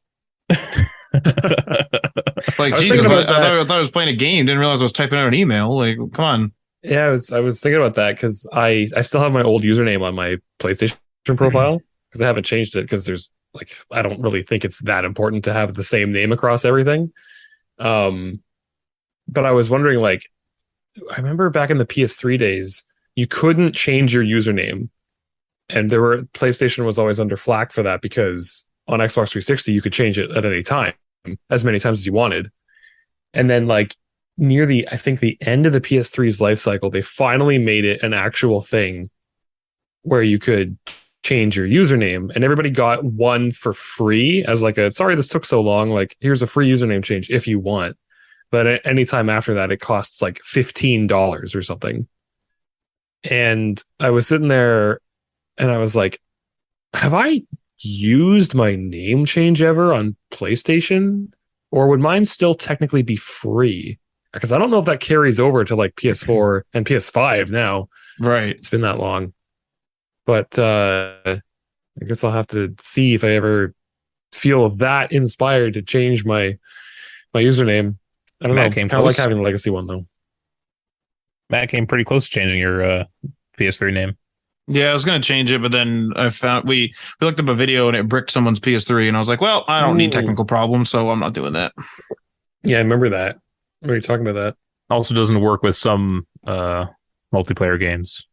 Like, Jesus, I thought I was playing a game, didn't realize I was typing out an email. Like, come on. Yeah, I was thinking about that because I still have my old username on my PlayStation profile because I haven't changed it, because there's like, I don't really think it's that important to have the same name across everything. But I was wondering, like, I remember back in the PS3 days, you couldn't change your username, and PlayStation was always under flack for that, because on Xbox 360 you could change it at any time. as many times as you wanted. And then like near I think the end of the PS3's life cycle, they finally made it an actual thing where you could change your username, and everybody got one for free as like sorry, this took so long. Like, here's a free username change if you want. But anytime after that, it costs like $15 or something. And I was sitting there and I was like, have I used my name change ever on PlayStation? Or would mine still technically be free? Because I don't know if that carries over to like PS4 and PS5 now. Right. It's been that long. But I guess I'll have to see if I ever feel that inspired to change my username. I don't know. Kind of like having a legacy one, though. Matt came pretty close to changing your PS3 name. Yeah, I was going to change it, but then I found we looked up a video and it bricked someone's PS3, and I was like, well, I don't need technical problems, so I'm not doing that. Yeah, I remember that. What are you talking about that? Also doesn't work with some multiplayer games.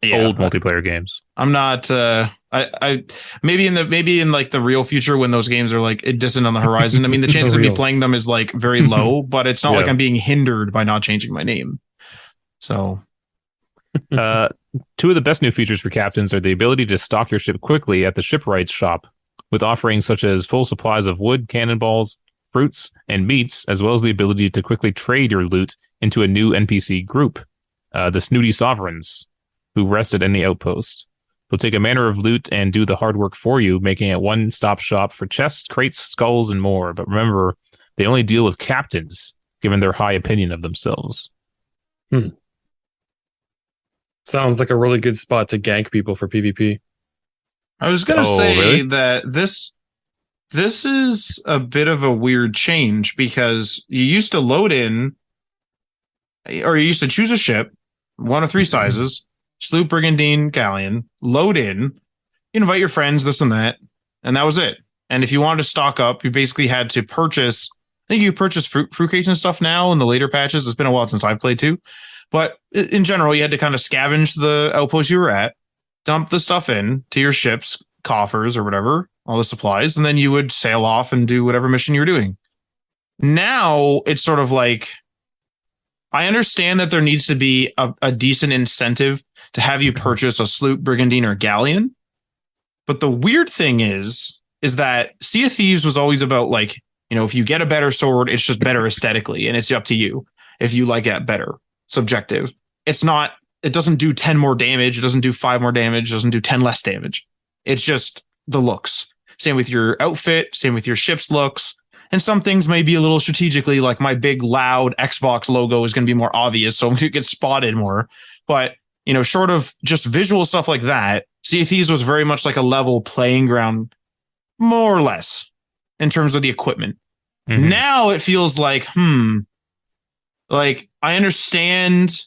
Yeah, old multiplayer games. I'm not I maybe in like the real future when those games are like distant on the horizon. I mean, the chances of me playing them is like very low, but it's not like I'm being hindered by not changing my name. So two of the best new features for captains are the ability to stock your ship quickly at the shipwrights shop, with offerings such as full supplies of wood, cannonballs, fruits, and meats, as well as the ability to quickly trade your loot into a new NPC group, the Snooty Sovereigns, who rest at any outpost. They'll take a manner of loot and do the hard work for you, making it one-stop shop for chests, crates, skulls, and more. But remember, they only deal with captains, given their high opinion of themselves. Sounds like a really good spot to gank people for PvP. I was going to say that this is a bit of a weird change, because you used to load in, or you used to choose a ship, one of three sizes, sloop, brigantine, galleon, load in, invite your friends, this and that was it. And if you wanted to stock up, you basically had to purchase, I think you purchase fruit crates and stuff now in the later patches. It's been a while since I've played too. But in general, you had to kind of scavenge the outpost you were at, dump the stuff in to your ship's coffers or whatever, all the supplies, and then you would sail off and do whatever mission you were doing. Now it's sort of like, I understand that there needs to be a decent incentive to have you purchase a sloop, brigantine, or galleon. But the weird thing is that Sea of Thieves was always about like, you know, if you get a better sword, it's just better aesthetically, and it's up to you if you like that better. Subjective. It doesn't do 10 more damage. It doesn't do 5 more damage. It doesn't do 10 less damage. It's just the looks. Same with your outfit. Same with your ship's looks. And some things may be a little strategically, like my big loud Xbox logo is going to be more obvious, so you get spotted more. But, you know, short of just visual stuff like that, Sea of Thieves was very much like a level playing ground, more or less, in terms of the equipment. Mm-hmm. Now it feels like, like, I understand,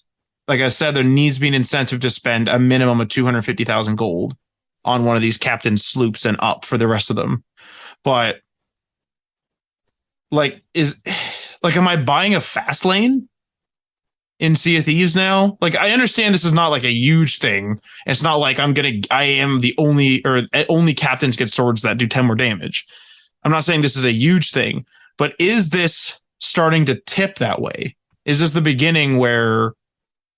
like I said, there needs to be an incentive to spend a minimum of 250,000 gold on one of these captain sloops and up for the rest of them. But, like, am I buying a fast lane in Sea of Thieves now? Like, I understand this is not like a huge thing. It's not like I am the only captains get swords that do 10 more damage. I'm not saying this is a huge thing, but is this starting to tip that way? Is this the beginning where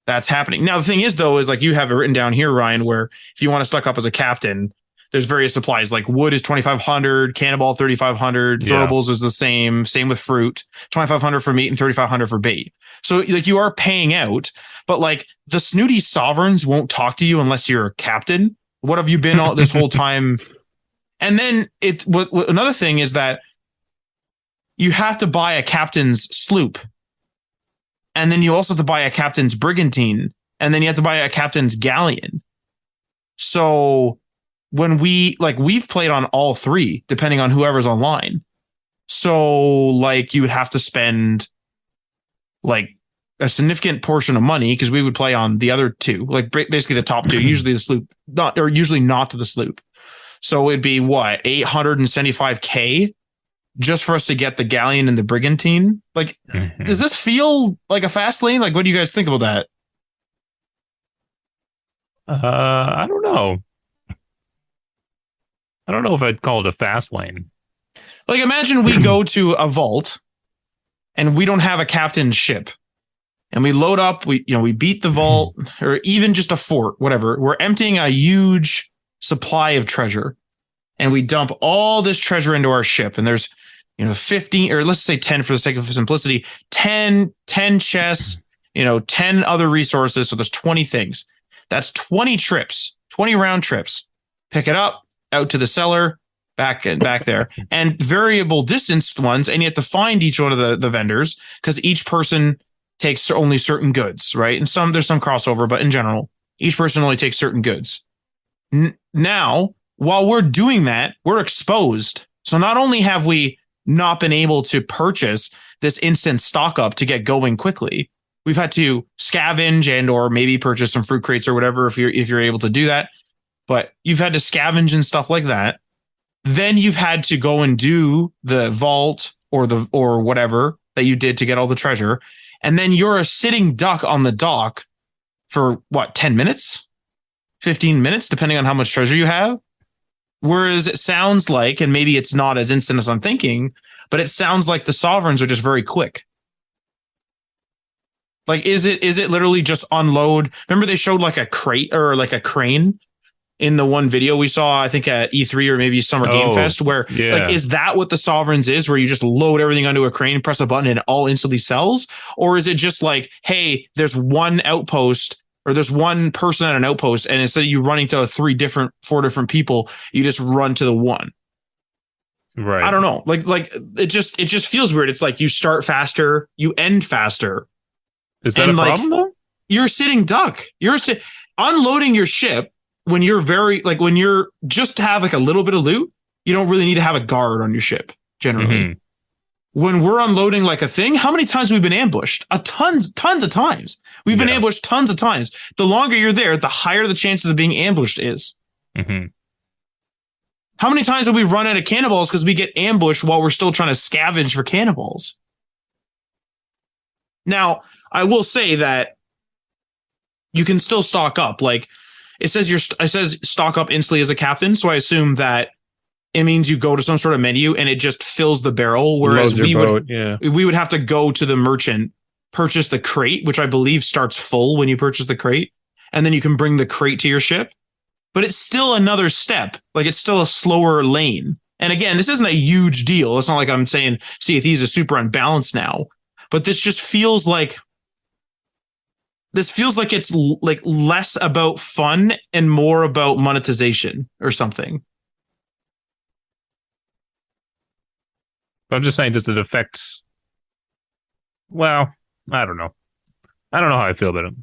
that's happening? Now, the thing is, though, is like you have it written down here, Ryan, where if you want to stock up as a captain, there's various supplies, like wood is 2,500, cannonball 3,500, throwables is the same with fruit, 2,500 for meat and 3,500 for bait. So like you are paying out, but like the Snooty Sovereigns won't talk to you unless you're a captain. What have you been all this whole time? And then another thing is that you have to buy a captain's sloop. And then you also have to buy a captain's brigantine. And then you have to buy a captain's galleon. So when we've played on all three, depending on whoever's online. So like you would have to spend like a significant portion of money, because we would play on the other two, like basically the top two, usually the sloop, usually not to the sloop. So it'd be what, 875K just for us to get the galleon and the brigantine. Like, does this feel like a fast lane? Like, what do you guys think about that? I don't know. I don't know if I'd call it a fast lane. Like, imagine we go to a vault and we don't have a captain's ship. And we load up, we beat the vault, or even just a fort, whatever. We're emptying a huge supply of treasure. And we dump all this treasure into our ship. And there's, 15, or let's say 10 for the sake of simplicity, 10 chests, 10 other resources. So there's 20 things. That's 20 trips, 20 round trips. Pick it up, out to the cellar, back there. And variable distance ones. And you have to find each one of the vendors, because each person takes only certain goods, right? And there's some crossover, but in general, each person only takes certain goods. Now, while we're doing that, we're exposed. So not only have we not been able to purchase this instant stock up to get going quickly, we've had to scavenge and or maybe purchase some fruit crates or whatever if you're able to do that. But you've had to scavenge and stuff like that. Then you've had to go and do the vault or whatever that you did to get all the treasure. And then you're a sitting duck on the dock for 10 minutes, 15 minutes, depending on how much treasure you have. Whereas it sounds like, and maybe it's not as instant as I'm thinking, but it sounds like the sovereigns are just very quick. Like, is it literally just unload? Remember they showed like a crate or like a crane in the one video we saw, I think at E3 or maybe Summer Game Fest, where like, is that what the sovereigns is, where you just load everything onto a crane, press a button and it all instantly sells? Or is it just like, hey, there's one outpost or there's one person at an outpost, and instead of you running to 4 different people, you just run to the one. Right. I don't know. Like it just feels weird. It's like you start faster, you end faster. Is that a problem though? You're a sitting duck. Unloading your ship when you're just have like a little bit of loot, you don't really need to have a guard on your ship generally. Mm-hmm. When we're unloading like a thing, how many times have we been ambushed? Tons of times. We've been ambushed tons of times. The longer you're there, the higher the chances of being ambushed is. Mm-hmm. How many times have we run out of cannonballs because we get ambushed while we're still trying to scavenge for cannonballs? Now, I will say that you can still stock up. Like, it says stock up instantly as a captain, so I assume that it means you go to some sort of menu and it just fills the barrel. Whereas we would have to go to the merchant, purchase the crate, which I believe starts full when you purchase the crate, and then you can bring the crate to your ship. But it's still another step. Like, it's still a slower lane. And again, this isn't a huge deal. It's not like I'm saying Sea of Thieves is super unbalanced now, but this just feels like it's like less about fun and more about monetization or something. But I'm just saying, does it affect? Well, I don't know. I don't know how I feel about it.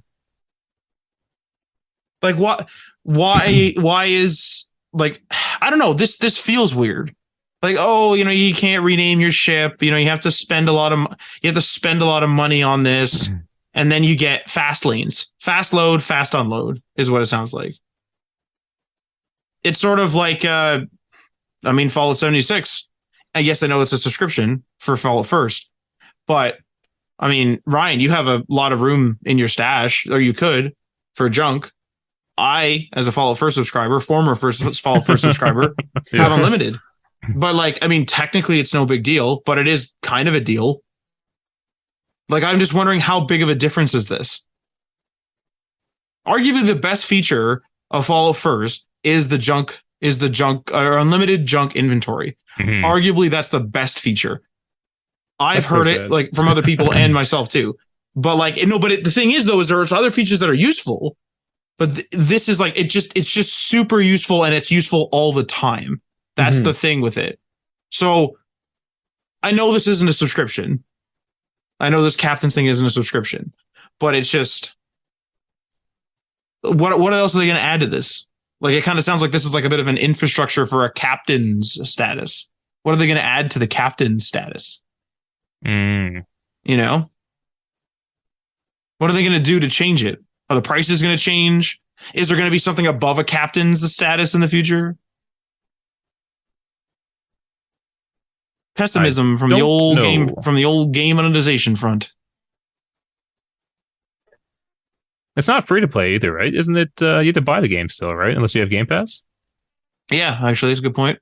Like, what? Why is, like, I don't know. This feels weird. Like, oh, you can't rename your ship. You have to spend a lot of money on this, and then you get fast lanes, fast load, fast unload is what it sounds like. It's sort of like, Fallout 76. I guess I know it's a subscription for Fallout First, but Ryan, you have a lot of room in your stash, or you could, for junk. I, as a Fallout First subscriber, former Fallout First subscriber, have unlimited. But technically it's no big deal, but it is kind of a deal. Like, I'm just wondering, how big of a difference is this? Arguably the best feature of Fallout First is the junk or unlimited junk inventory. Mm-hmm. Arguably that's the best feature. I've heard it like from other people and myself too. But but the thing is though, is there's other features that are useful, but this is like, it's just super useful, and it's useful all the time. That's the thing with it. So I know this isn't a subscription. I know this captain's thing isn't a subscription, but it's just, what else are they going to add to this? Like, it kind of sounds like this is like a bit of an infrastructure for a captain's status. What are they going to add to the captain's status? What are they going to do to change it? Are the prices going to change? Is there going to be something above a captain's status in the future? Pessimism from the old game monetization front. It's not free to play either, right? Isn't it? You have to buy the game still, right? Unless you have Game Pass. Yeah, actually, that's a good point.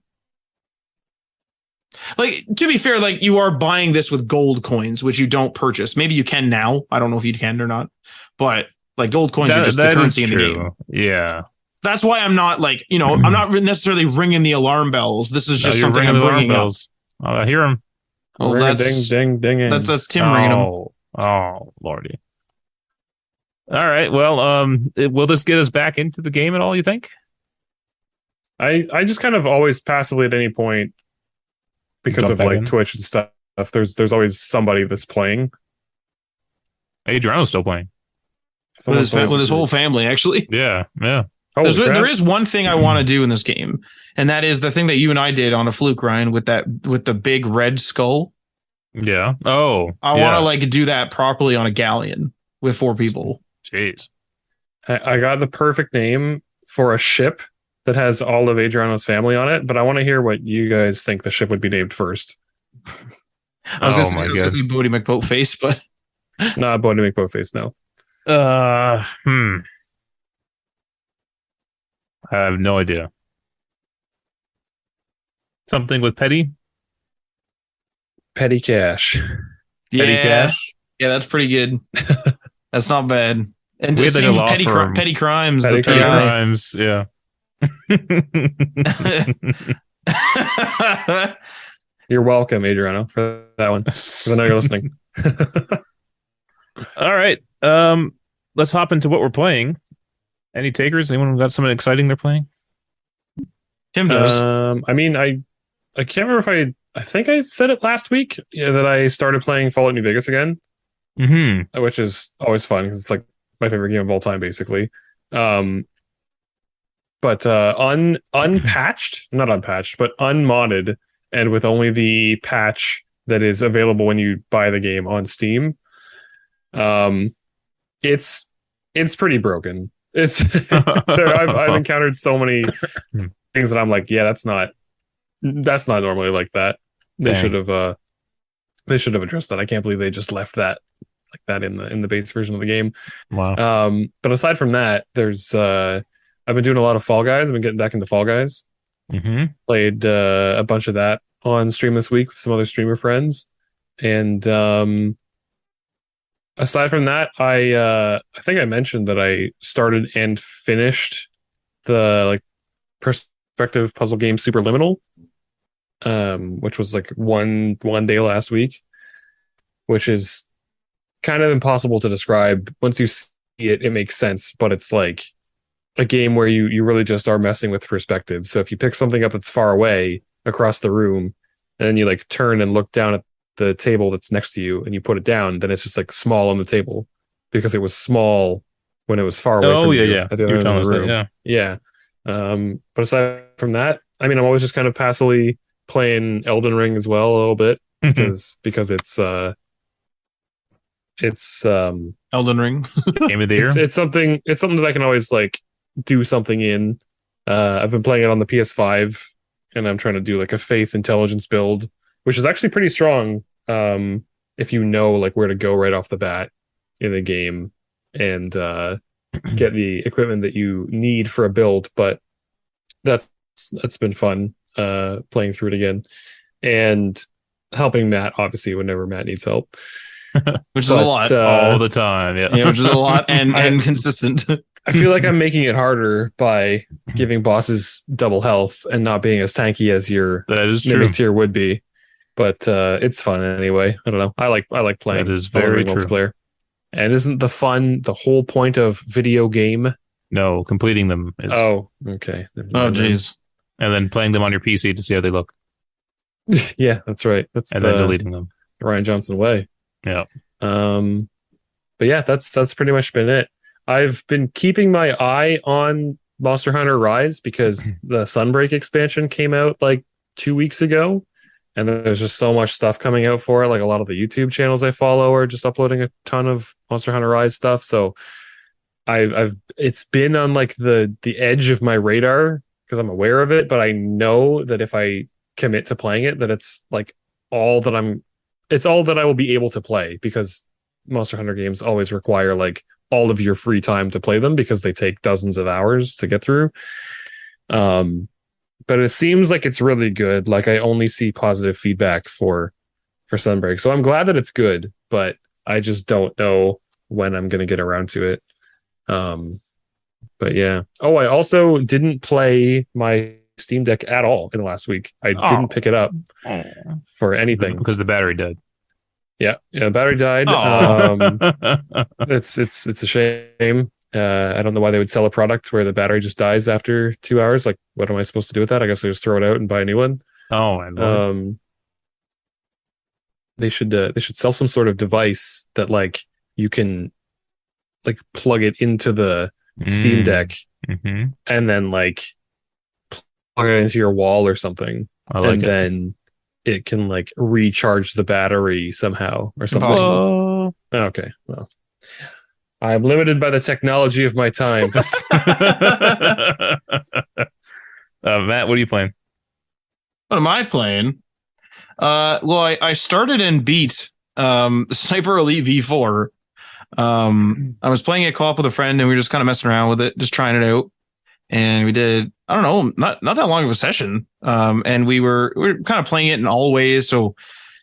Like, to be fair, like you are buying this with gold coins, which you don't purchase. Maybe you can now. I don't know if you can or not, but like gold coins are just the currency in the game. Yeah. That's why I'm not like, I'm not necessarily ringing the alarm bells. This is just something I'm bringing up. Oh, I hear them. Oh, that's ding, ding, ding. That's Tim ringing them. Oh, Lordy. All right. Well, will this get us back into the game at all, you think? I just kind of always passively at any point, because of like Twitch and stuff, there's always somebody that's playing. Adriano's still playing. With his whole family, actually. Yeah. There is one thing I want to do in this game, and that is the thing that you and I did on a fluke, Ryan, with the big red skull. Yeah. Oh. I want to like do that properly on a galleon with 4 people. Jeez. I got the perfect name for a ship that has all of Adriano's family on it, but I want to hear what you guys think the ship would be named first. I was going to say Bodie McBoatface, but not Bodie McBoatface. No. I have no idea. Something with petty? Petty cash. Yeah. Petty cash? Yeah, that's pretty good. That's not bad. And we had petty crimes. Petty crimes, yeah. You're welcome, Adriano, for that one. Because I know you're listening. All right. Let's hop into what we're playing. Any takers? Anyone got something exciting they're playing? Tim does. I mean, I can't remember if I think I said it last week that I started playing Fallout New Vegas again. Mm-hmm. Which is always fun because it's like my favorite game of all time, basically. But unpatched, not unpatched, but unmodded, and with only the patch that is available when you buy the game on Steam. It's pretty broken. I've encountered so many things that I'm like, yeah, that's not normally like that. They should have addressed that. I can't believe they just left that like that in the base version of the game. Wow. But aside from that, there's I've been doing a lot of Fall Guys. I've been getting back into Fall Guys. Mm-hmm. Played a bunch of that on stream this week with some other streamer friends. And aside from that, I think I mentioned that I started and finished the like perspective puzzle game Superliminal, which was like one day last week, which is kind of impossible to describe. Once you see it, it makes sense, but it's like a game where you really just are messing with perspective. So if you pick something up that's far away across the room, and then you like turn and look down at the table that's next to you and you put it down, then it's just like small on the table because it was small when it was far away from you. At the other end of the room. Yeah. But aside from that, I mean, I'm always just kind of passively playing Elden Ring as well a little bit because it's Elden Ring game of the year. It's something that I can always like do something in. I've been playing it on the PS5 and I'm trying to do like a faith intelligence build, which is actually pretty strong. If you know like where to go right off the bat in the game and get the equipment that you need for a build. But that's been fun playing through it again and helping Matt obviously whenever Matt needs help. Which is a lot all the time. Yeah, which is a lot and consistent. I feel like I'm making it harder by giving bosses double health and not being as tanky as your mimic tier would be. But it's fun anyway. I don't know. I like playing. That is very multiplayer. And isn't the whole point of video game? No, completing them. Is... Oh, okay. Oh, jeez. And then playing them on your PC to see how they look. Yeah, that's right. Then deleting them. Ryan Johnson way. Yeah. But yeah, that's pretty much been it. I've been keeping my eye on Monster Hunter Rise because the Sunbreak expansion came out like 2 weeks ago, and there's just so much stuff coming out for it. Like a lot of the YouTube channels I follow are just uploading a ton of Monster Hunter Rise stuff. So it's been on like the edge of my radar because I'm aware of it, but I know that if I commit to playing it, that it's like all that I will be able to play, because Monster Hunter games always require like all of your free time to play them because they take dozens of hours to get through. but it seems like it's really good. Like I only see positive feedback for Sunbreak. So I'm glad that it's good, but I just don't know when I'm going to get around to it. But yeah. Oh, I also didn't play my Steam Deck at all in the last week. I didn't pick it up for anything because the battery died. Yeah, battery died. It's a shame. I don't know why they would sell a product where the battery just dies after 2 hours. Like, what am I supposed to do with that? I guess I just throw it out and buy a new one. And they should sell some sort of device that like you can like plug it into the Steam Deck and then like plug it into your wall or something, then it can like recharge the battery somehow or something. Oh. Okay, well, I'm limited by the technology of my time. Matt, what are you playing? What am I playing? Well, I started and beat Sniper Elite V4. I was playing it co-op with a friend and we were just kind of messing around with it, just trying it out. And we did, I don't know, not that long of a session. And we were kind of playing it in all ways. So,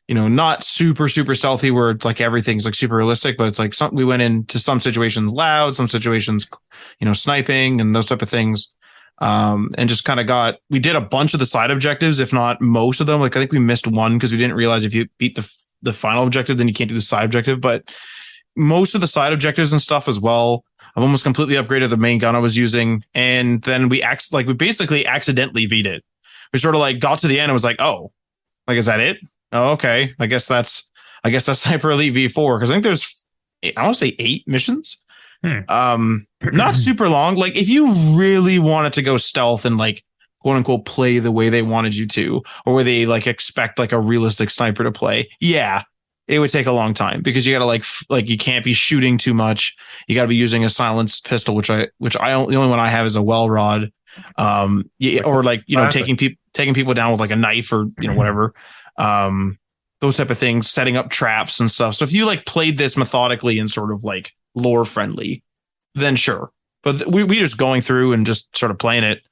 not super stealthy where it's like everything's like super realistic, but it's like we went into some situations loud, some situations, sniping and those type of things. And just kind of we did a bunch of the side objectives, if not most of them. Like I think we missed one because we didn't realize if you beat the final objective, then you can't do the side objective. But most of the side objectives and stuff as well. I've almost completely upgraded the main gun I was using. And then we basically accidentally beat it. We sort of like got to the end and was like, oh, like, is that it? Oh, okay. I guess that's Sniper Elite V4. Cause I think there's, I want to say 8 missions. Not super long. Like if you really wanted to go stealth and like quote unquote play the way they wanted you to, or where they like expect like a realistic sniper to play. Yeah. It would take a long time because you got to like you can't be shooting too much. You got to be using a silenced pistol, which the only one I have is a well rod. Or like, taking people down with like a knife or, whatever. Those type of things, setting up traps and stuff. So if you like played this methodically and sort of like lore friendly, then sure. But we just going through and just sort of playing it.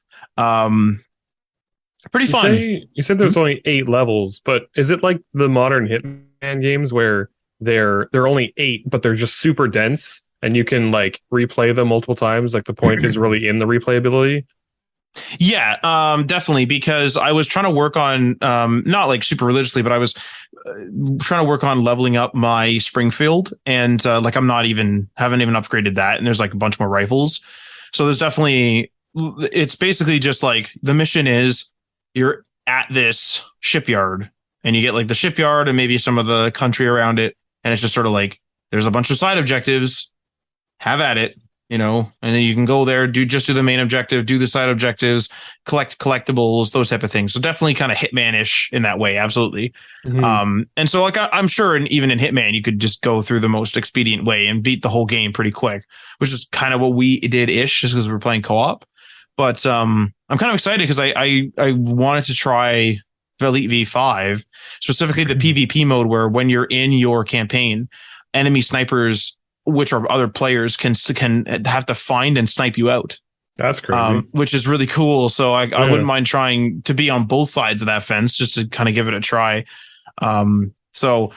Pretty fun. You said there's only 8 levels, but is it like the modern Hitman games where they're only 8, but they're just super dense and you can like replay them multiple times? Like the point is really in the replayability. Yeah, definitely. Because I was trying to work on, not like super religiously, but I was trying to work on leveling up my Springfield, and like haven't even upgraded that. And there's like a bunch more rifles, so there's definitely. It's basically just like the mission is you're at this shipyard, and you get like the shipyard and maybe some of the country around it, and it's just sort of like there's a bunch of side objectives. Have at it. And then you can go there, do the main objective, do the side objectives, collect collectibles, those type of things. So definitely kind of Hitman-ish in that way. Absolutely. Mm-hmm. And so like, I'm sure, and even in Hitman, you could just go through the most expedient way and beat the whole game pretty quick, which is kind of what we did ish just because we're playing co-op. But, I'm kind of excited because I wanted to try Elite V5, specifically the PvP mode, where when you're in your campaign, enemy snipers, which are other players, can have to find and snipe you out. That's crazy. Which is really cool. So I wouldn't mind trying to be on both sides of that fence just to kind of give it a try. So,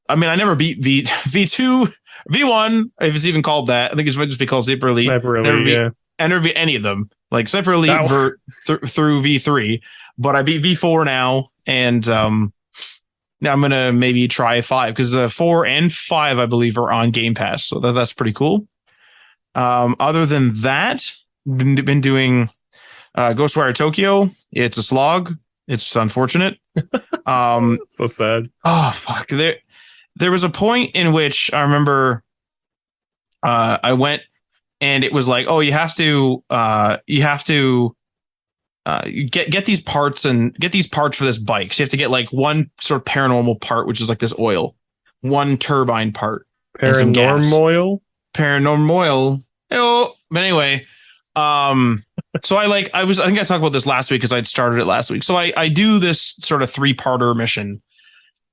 I mean, I never beat V2, V1, if it's even called that. I think it might just be called Sniper Elite. I never beat any of them. Like Sniper Elite through V3, but I beat V4 now, and now I'm going to maybe try 5 because 4 and 5, I believe, are on Game Pass. So that's pretty cool. Other than that, been doing Ghostwire Tokyo. It's a slog. It's unfortunate. So sad. Oh, fuck. There was a point in which I remember I went and it was like, oh, you have to get these parts for this bike. So you have to get like one sort of paranormal part, which is like this oil, one turbine part, paranormal oil. Oh, but anyway, so I think I talked about this last week because I'd started it last week. So I do this sort of 3-parter mission,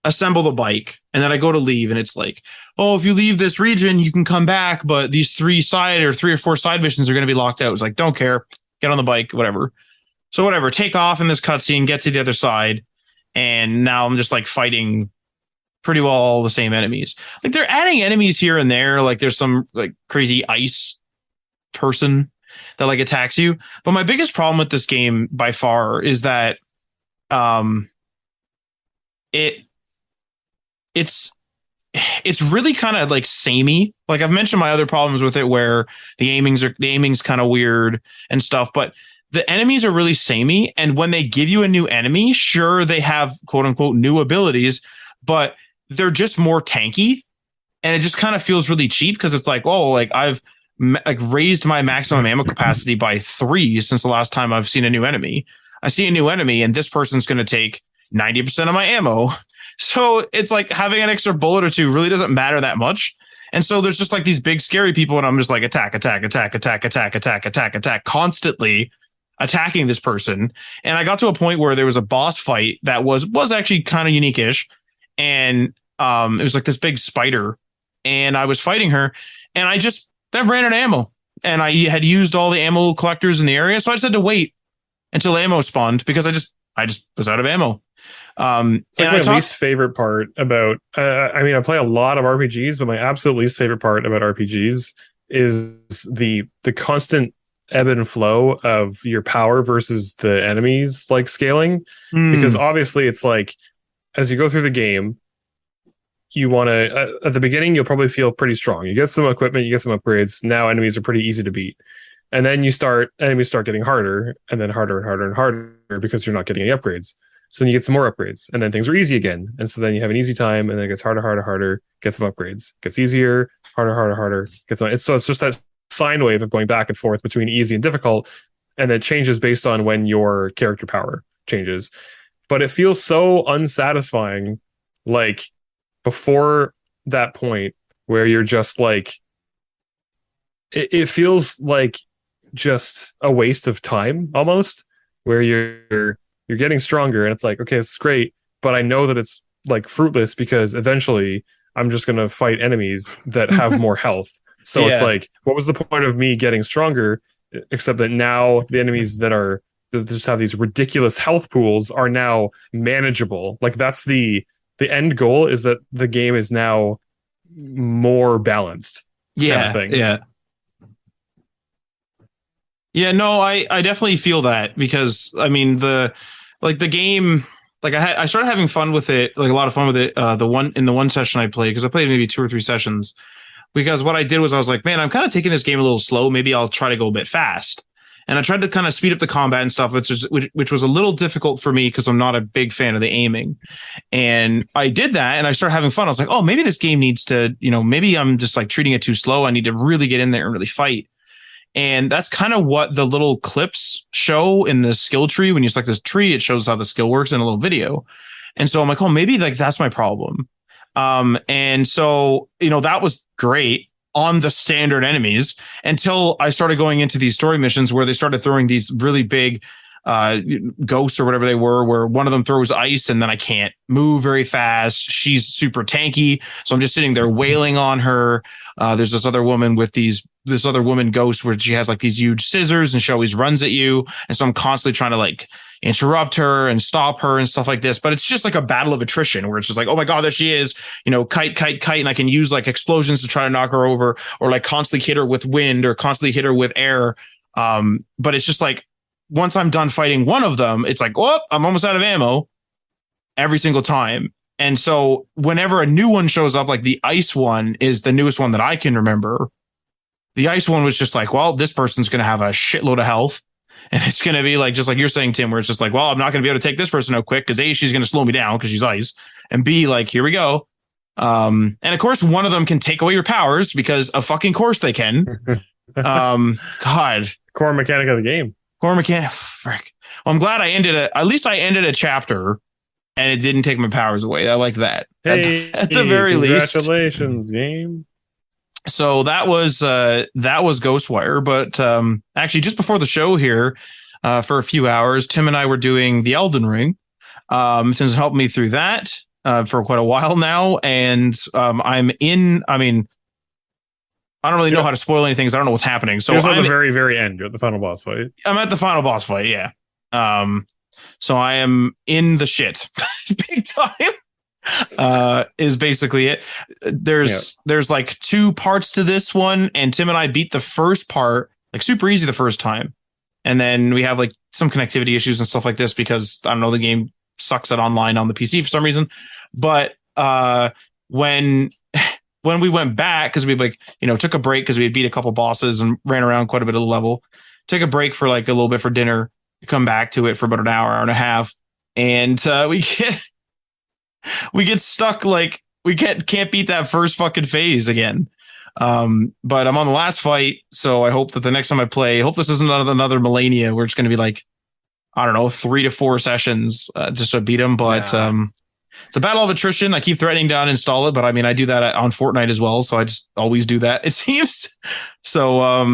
assemble the bike, and then I go to leave, and it's like, oh, if you leave this region, you can come back, but these 3 or 4 side missions are going to be locked out. It's like, don't care, get on the bike, whatever. So whatever, take off in this cutscene, get to the other side, and now I'm just like fighting pretty well all the same enemies. Like they're adding enemies here and there. Like there's some like crazy ice person that like attacks you. But my biggest problem with this game by far is that it's really kind of like samey. Like I've mentioned my other problems with it where the aiming's kind of weird and stuff, but the enemies are really samey. And when they give you a new enemy, sure, they have quote unquote new abilities, but they're just more tanky. And it just kind of feels really cheap because it's like, oh, like I've like raised my maximum ammo capacity by 3 since the last time I've seen a new enemy. I see a new enemy and this person's going to take 90% of my ammo. So it's like having an extra bullet or two really doesn't matter that much. And so there's just like these big scary people and I'm just like attack, constantly attacking this person. And I got to a point where there was a boss fight that was actually kind of unique-ish. And it was like this big spider and I was fighting her and I ran out of ammo and I had used all the ammo collectors in the area. So I just had to wait until ammo spawned because I just was out of ammo. It's like my least favorite part about, I play a lot of RPGs, but my absolute least favorite part about RPGs is the constant ebb and flow of your power versus the enemies like scaling. Because obviously it's like, as you go through the game, you want to, at the beginning, you'll probably feel pretty strong. You get some equipment, you get some upgrades. Now enemies are pretty easy to beat. And then enemies start getting harder and then harder and harder and harder because you're not getting any upgrades. So then you get some more upgrades and then things are easy again. And so then you have an easy time and then it gets harder, get some upgrades, gets easier, harder, gets on. So it's just that sine wave of going back and forth between easy and difficult. And it changes based on when your character power changes. But it feels so unsatisfying, like before that point where you're just like, it feels like just a waste of time almost, where you're getting stronger and it's like, okay, it's great, but I know that it's like fruitless because eventually I'm just going to fight enemies that have more health. So It's like, what was the point of me getting stronger? Except that now the enemies that just have these ridiculous health pools are now manageable. Like that's the end goal, is that the game is now more balanced. Yeah. Kind of thing. Yeah, no, I definitely feel that because I mean the game, like I started having fun with it, like a lot of fun with it. The one session I played, because I played maybe 2 or 3 sessions, because what I did was I was like, man, I'm kind of taking this game a little slow. Maybe I'll try to go a bit fast. And I tried to kind of speed up the combat and stuff, which was a little difficult for me because I'm not a big fan of the aiming. And I did that and I started having fun. I was like, oh, maybe this game needs to, maybe I'm just like treating it too slow. I need to really get in there and really fight. And that's kind of what the little clips show in the skill tree. When you select this tree, it shows how the skill works in a little video. And so I'm like, oh, maybe like that's my problem. And so, that was great on the standard enemies until I started going into these story missions where they started throwing these really big ghosts or whatever they were, where one of them throws ice and then I can't move very fast. She's super tanky. So I'm just sitting there wailing on her. There's this other woman ghost where she has like these huge scissors and she always runs at you. And so I'm constantly trying to like interrupt her and stop her and stuff like this. But it's just like a battle of attrition where it's just like, oh my God, there she is, kite. And I can use like explosions to try to knock her over, or like constantly hit her with wind or constantly hit her with air. But it's just like, once I'm done fighting one of them, it's like, oh, I'm almost out of ammo every single time. And so whenever a new one shows up, like the ice one is the newest one that I can remember. The ice one was just like, well, this person's going to have a shitload of health. And it's going to be like, just like you're saying, Tim, where it's just like, well, I'm not going to be able to take this person out quick because A, she's going to slow me down because she's ice. And B, like, here we go. And of course, one of them can take away your powers because of fucking course they can. God. Core mechanic of the game. Core mechanic. Frick. Well, I'm glad I ended a chapter and it didn't take my powers away. I like that. Hey, at the very least. Congratulations, game. So that was Ghostwire, but actually just before the show here, for a few hours, Tim and I were doing the Elden Ring. Tim's helped me through that for quite a while now, and I'm in. I mean, I don't really know how to spoil anything because I don't know what's happening. So I'm at the very, very end. You're at the final boss fight. I'm at the final boss fight, yeah. So I am in the shit big time. Is basically it. There's like 2 parts to this one, and Tim and I beat the first part like super easy the first time. And then we have like some connectivity issues and stuff like this because I don't know, the game sucks at online on the PC for some reason. But when we went back, because we like, took a break because we had beat a couple bosses and ran around quite a bit of the level, took a break for like a little bit for dinner, come back to it for about an hour and a half, and we get stuck, like we can't beat that first fucking phase again. But I'm on the last fight, so I hope that the next time I play, I hope this isn't another Millennia where it's going to be like, I don't know, 3 to 4 sessions just to beat him. But it's a battle of attrition. I keep threatening to uninstall it, but I mean, I do that on Fortnite as well, so I just always do that, it seems. So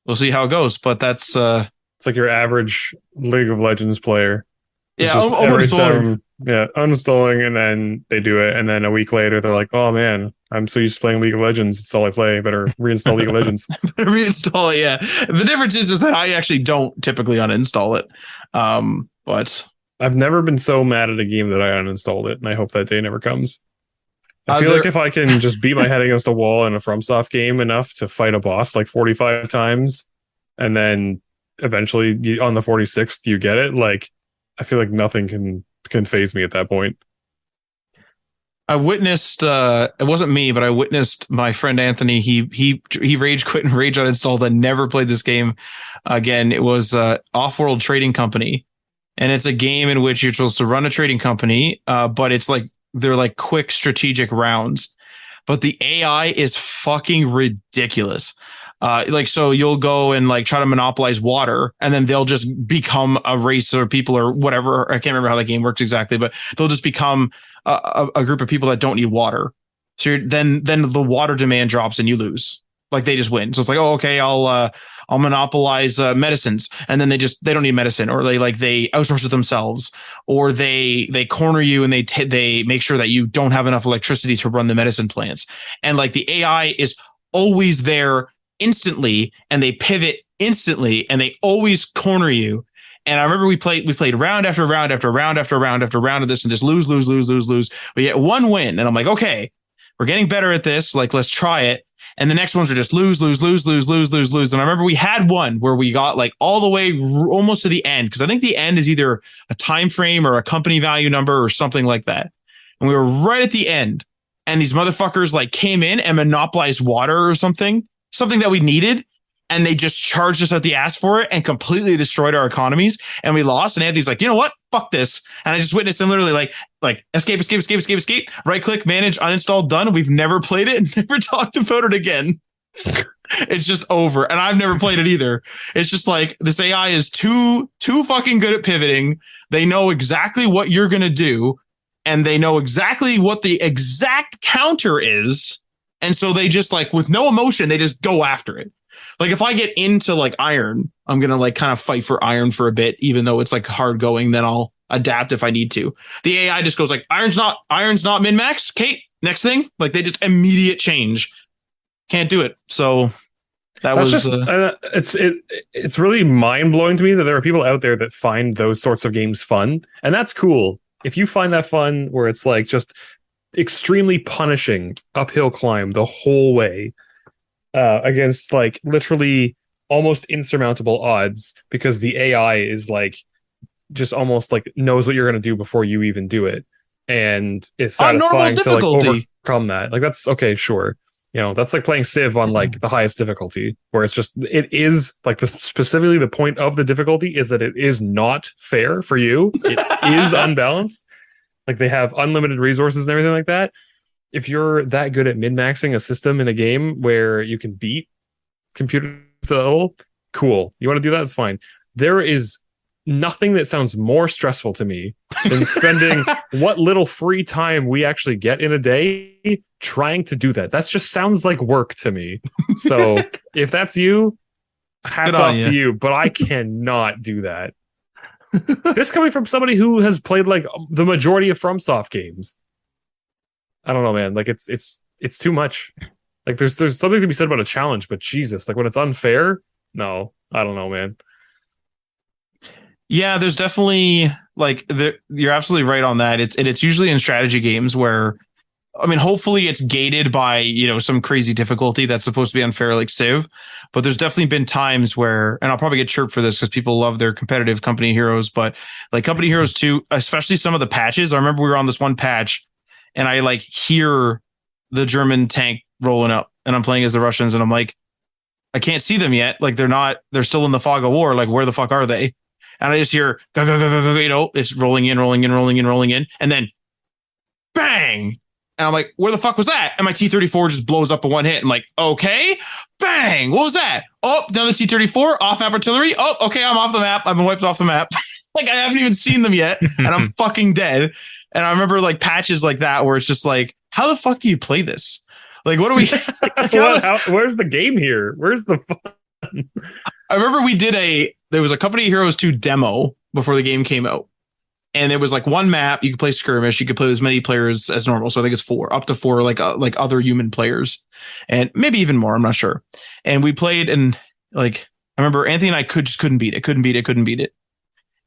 we'll see how it goes. But that's it's like your average League of Legends player. Yeah, uninstall. Yeah, uninstalling, and then they do it, and then a week later they're like, "Oh man, I'm so used to playing League of Legends. It's all I play. Better reinstall League of Legends." Better reinstall it. Yeah, the difference is that I actually don't typically uninstall it. But I've never been so mad at a game that I uninstalled it, and I hope that day never comes. I feel like if I can just beat my head against a wall in a FromSoft game enough to fight a boss like 45 times, and then eventually on the 46th you get it, like I feel like nothing can phase me at that point. I witnessed it wasn't me, but I witnessed my friend Anthony. He rage quit and rage uninstalled and never played this game again. It was Off-World Trading Company, and it's a game in which you're supposed to run a trading company, but it's like they're like quick strategic rounds. But the AI is fucking ridiculous. Like, so you'll go and like try to monopolize water, and then they'll just become a race or people or whatever. I can't remember how that game works exactly, but they'll just become a group of people that don't need water. So then the water demand drops and you lose. Like they just win. So it's like, oh, okay, I'll monopolize medicines, and then they don't need medicine, or they outsource it themselves, or they corner you and they make sure that you don't have enough electricity to run the medicine plants. And like the AI is always there instantly, and they pivot instantly, and they always corner you. And I remember we played round after round after round after round after round of this, and just lose. We get one win, and I'm like, okay, we're getting better at this. Like, let's try it. And the next ones are just lose. And I remember we had one where we got like all the way almost to the end, because I think the end is either a time frame or a company value number or something like that. And we were right at the end, and these motherfuckers like came in and monopolized water or something that we needed. And they just charged us at the ass for it and completely destroyed our economies. And we lost. And Anthony's like, you know what? Fuck this. And I just witnessed him literally like escape, right click, manage, uninstall, done. We've never played it and never talked about it again. It's just over. And I've never played it either. It's just like this AI is too fucking good at pivoting. They know exactly what you're going to do, and they know exactly what the exact counter is. And so they just like, with no emotion, they just go after it. Like if I get into like iron, I'm going to like kind of fight for iron for a bit, even though it's like hard going, then I'll adapt if I need to. The AI just goes like, iron's not min max. Kate, next thing. Like they just immediate change. Can't do it. So that's was just, it's really mind blowing to me that there are people out there that find those sorts of games fun. And that's cool. If you find that fun where it's like just extremely punishing uphill climb the whole way, against like literally almost insurmountable odds, because the AI is like just almost like knows what you're going to do before you even do it, and it's satisfying to like overcome that. Like that's okay, sure, that's like playing Civ on like the highest difficulty, where it's just it is like specifically the point of the difficulty is that it is not fair for you. It is unbalanced. Like they have unlimited resources and everything like that. If you're that good at min-maxing a system in a game where you can beat computers at all, cool. You want to do that? It's fine. There is nothing that sounds more stressful to me than spending what little free time we actually get in a day trying to do that. That just sounds like work to me. So if that's you, hats off to you, but I cannot do that. This coming from somebody who has played like the majority of FromSoft games. I don't know, man. Like it's too much. Like there's something to be said about a challenge, but Jesus, like when it's unfair, no, I don't know, man. Yeah, there's definitely you're absolutely right on that. It's usually in strategy games where, I mean, hopefully it's gated by, some crazy difficulty that's supposed to be unfair, like Civ. But there's definitely been times where, and I'll probably get chirped for this because people love their competitive Company Heroes, but like Company Heroes 2, especially some of the patches. I remember we were on this one patch and I like hear the German tank rolling up and I'm playing as the Russians and I'm like, I can't see them yet. Like they're still in the fog of war. Like, where the fuck are they? And I just hear, go, go, go, go, go, it's rolling in, rolling in, rolling in, rolling in. And then bang. And I'm like, where the fuck was that? And my T-34 just blows up in one hit. I'm like, okay, bang. What was that? Oh, another T-34, off map artillery. Oh, okay, I'm off the map. I've been wiped off the map. Like, I haven't even seen them yet. And I'm fucking dead. And I remember like patches like that where it's just like, how the fuck do you play this? Like, what do we... Where's the game here? Where's the fun? I remember there was a Company Heroes 2 demo before the game came out. And there was like one map, you could play skirmish, you could play as many players as normal. So I think it's up to four, like other human players, and maybe even more. I'm not sure. And we played, and like, I remember Anthony and I couldn't beat it.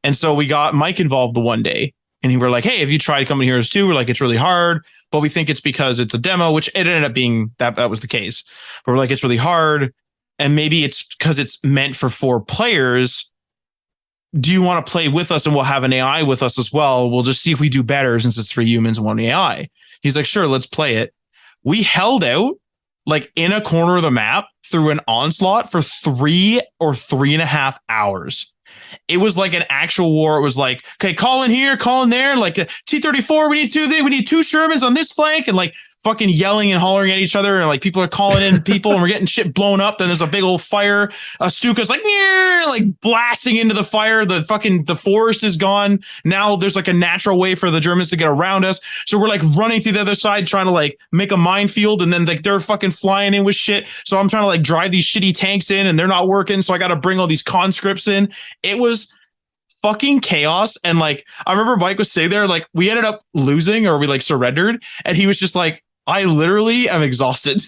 And so we got Mike involved the one day, and he were like, hey, have you tried Company Heroes 2? We're like, it's really hard, but we think it's because it's a demo, which it ended up being that was the case. But we're like, it's really hard. And maybe it's because it's meant for 4 players. Do you want to play with us and we'll have an AI with us as well? We'll just see if we do better since it's 3 humans and 1 AI. He's like, sure, let's play it. We held out like in a corner of the map through an onslaught for 3 or 3.5 hours. It was like an actual war. It was like, okay, call in here, call in there. Like T-34, we need 2 Shermans on this flank, and like fucking yelling and hollering at each other, and like people are calling in people and we're getting shit blown up. Then there's a big old fire. Stuka's like blasting into the fire. The forest is gone. Now there's like a natural way for the Germans to get around us. So we're like running to the other side, trying to like make a minefield, and then like they're fucking flying in with shit. So I'm trying to like drive these shitty tanks in and they're not working. So I got to bring all these conscripts in. It was fucking chaos. And like, I remember Mike was saying there, like we ended up losing, or we like surrendered. And he was just like, I literally am exhausted.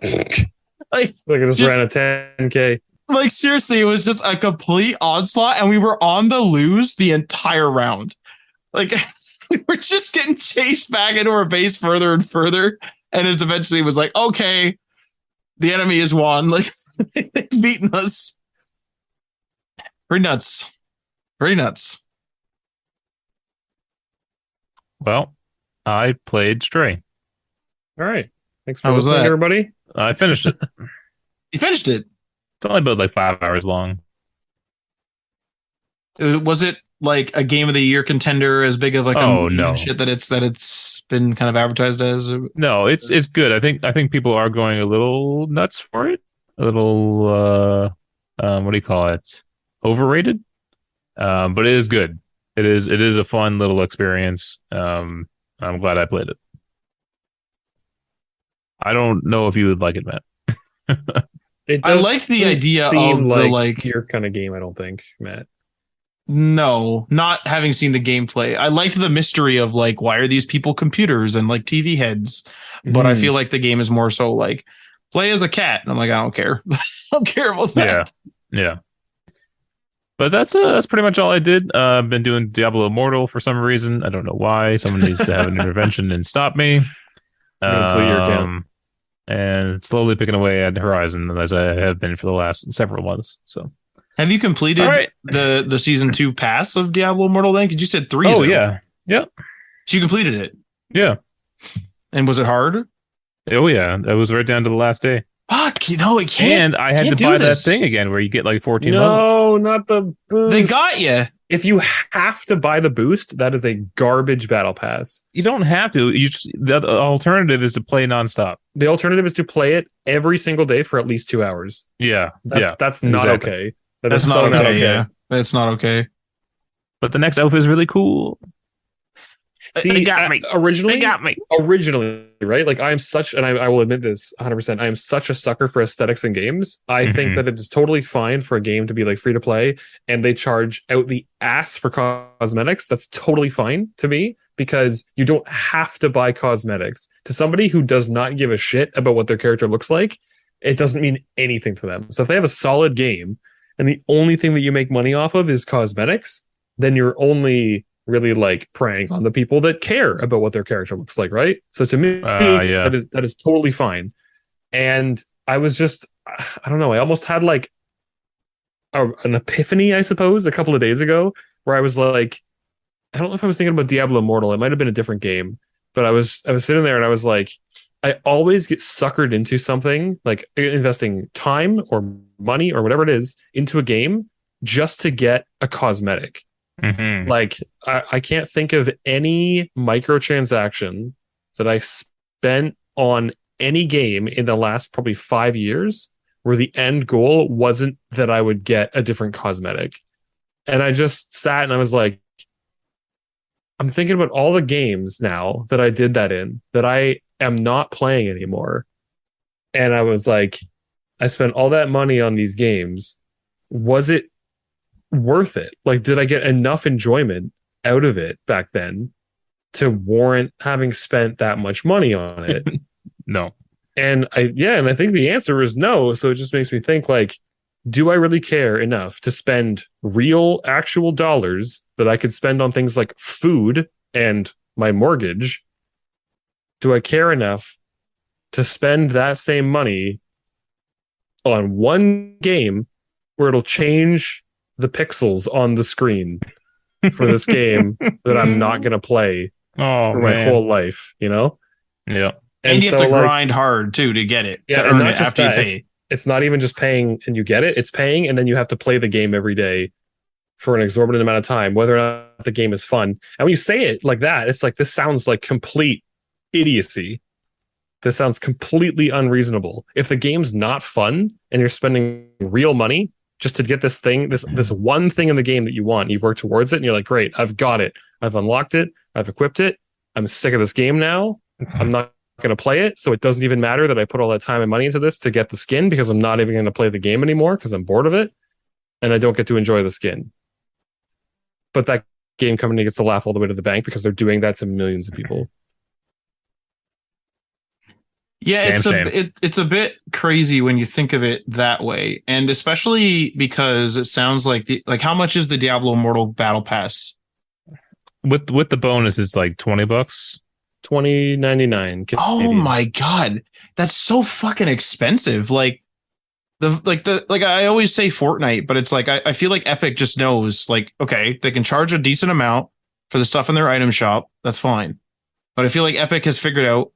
Like I just ran a 10K. Like, seriously, it was just a complete onslaught, and we were on the lose the entire round. Like, we were just getting chased back into our base further and further. And it eventually was like, okay, the enemy has won. Like, they've beaten us. Very nuts. Very nuts. Well, I played Stray. All right. Thanks for listening, everybody. I finished it. You finished it? It's only about like 5 hours long. Was it like a game of the year contender, as big of like shit that it's been kind of advertised as? No, it's good. I think people are going a little nuts for it. A little what do you call it? Overrated. But it is good. It is a fun little experience. I'm glad I played it. I don't know if you would like it, Matt. I like the idea of like your kind of game. I don't think, Matt. No, not having seen the gameplay. I liked the mystery of like, why are these people computers and like TV heads? But I feel like the game is more so like, play as a cat. And I'm like, I don't care. I don't care about that. Yeah. But that's pretty much all I did. I've been doing Diablo Immortal for some reason. I don't know why. Someone needs to have an intervention and stop me. Complete your account. And slowly picking away at Horizon, as I have been for the last several months. So, have you completed the season 2 pass of Diablo Immortal then? Because you said 3. Oh, yeah. So you completed it? Yeah. And was it hard? Oh, yeah. That was right down to the last day. Fuck, it can't. And I had to buy that thing again where you get like 14 levels. No, not the boost. They got you. If you have to buy the boost, that is a garbage battle pass. You don't have to. The alternative is to play nonstop. The alternative is to play it every single day for at least 2 hours. Yeah. That's not okay. That's not okay. Yeah. That's not okay. But the next outfit is really cool. See, they got me. Originally, right? Like, I'm such, and I will admit this 100%, I am such a sucker for aesthetics in games. I think that it is totally fine for a game to be like free to play, and they charge out the ass for cosmetics. That's totally fine to me, because you don't have to buy cosmetics. To somebody who does not give a shit about what their character looks like, it doesn't mean anything to them. So if they have a solid game and the only thing that you make money off of is cosmetics, then you're only really like preying on the people that care about what their character looks like, right? So to me, that is totally fine. And I was just, I don't know, I almost had like an epiphany, I suppose, a couple of days ago, where I was like, I don't know if I was thinking about Diablo Immortal. It might have been a different game, but I was sitting there and I was like, I always get suckered into something, like investing time or money or whatever it is into a game just to get a cosmetic. Mm-hmm. Like I can't think of any microtransaction that I spent on any game in the last probably 5 years where the end goal wasn't that I would get a different cosmetic. And I just sat and I was like, I'm thinking about all the games now that I did that in that I am not playing anymore. And I was like, I spent all that money on these games. Was it worth it? Like, did I get enough enjoyment out of it back then to warrant having spent that much money on it? No. And I think the answer is no. So it just makes me think, like, do I really care enough to spend real, actual dollars that I could spend on things like food and my mortgage? Do I care enough to spend that same money on one game where it'll change the pixels on the screen for this game that I'm not going to play for my whole life, you know? Yeah. And you have to grind hard too to get it. Yeah, to earn it after you pay. It's not even just paying and you get it. It's paying and then you have to play the game every day for an exorbitant amount of time, whether or not the game is fun. And when you say it like that, it's like, this sounds like complete idiocy. This sounds completely unreasonable. If the game's not fun and you're spending real money just to get this thing, this one thing in the game that you want, you've worked towards it and you're like, great, I've got it. I've unlocked it. I've equipped it. I'm sick of this game now. I'm not going to play it. So it doesn't even matter that I put all that time and money into this to get the skin, because I'm not even going to play the game anymore because I'm bored of it and I don't get to enjoy the skin. But that game company gets to laugh all the way to the bank because they're doing that to millions of people. Yeah, it's a bit crazy when you think of it that way, and especially because it sounds like how much is the Diablo Immortal Battle Pass? With the bonus, it's like $20, $20.99. Oh my god, that's so fucking expensive. Like I always say Fortnite, but it's like I feel like Epic just knows, like, okay, they can charge a decent amount for the stuff in their item shop. That's fine, but I feel like Epic has figured out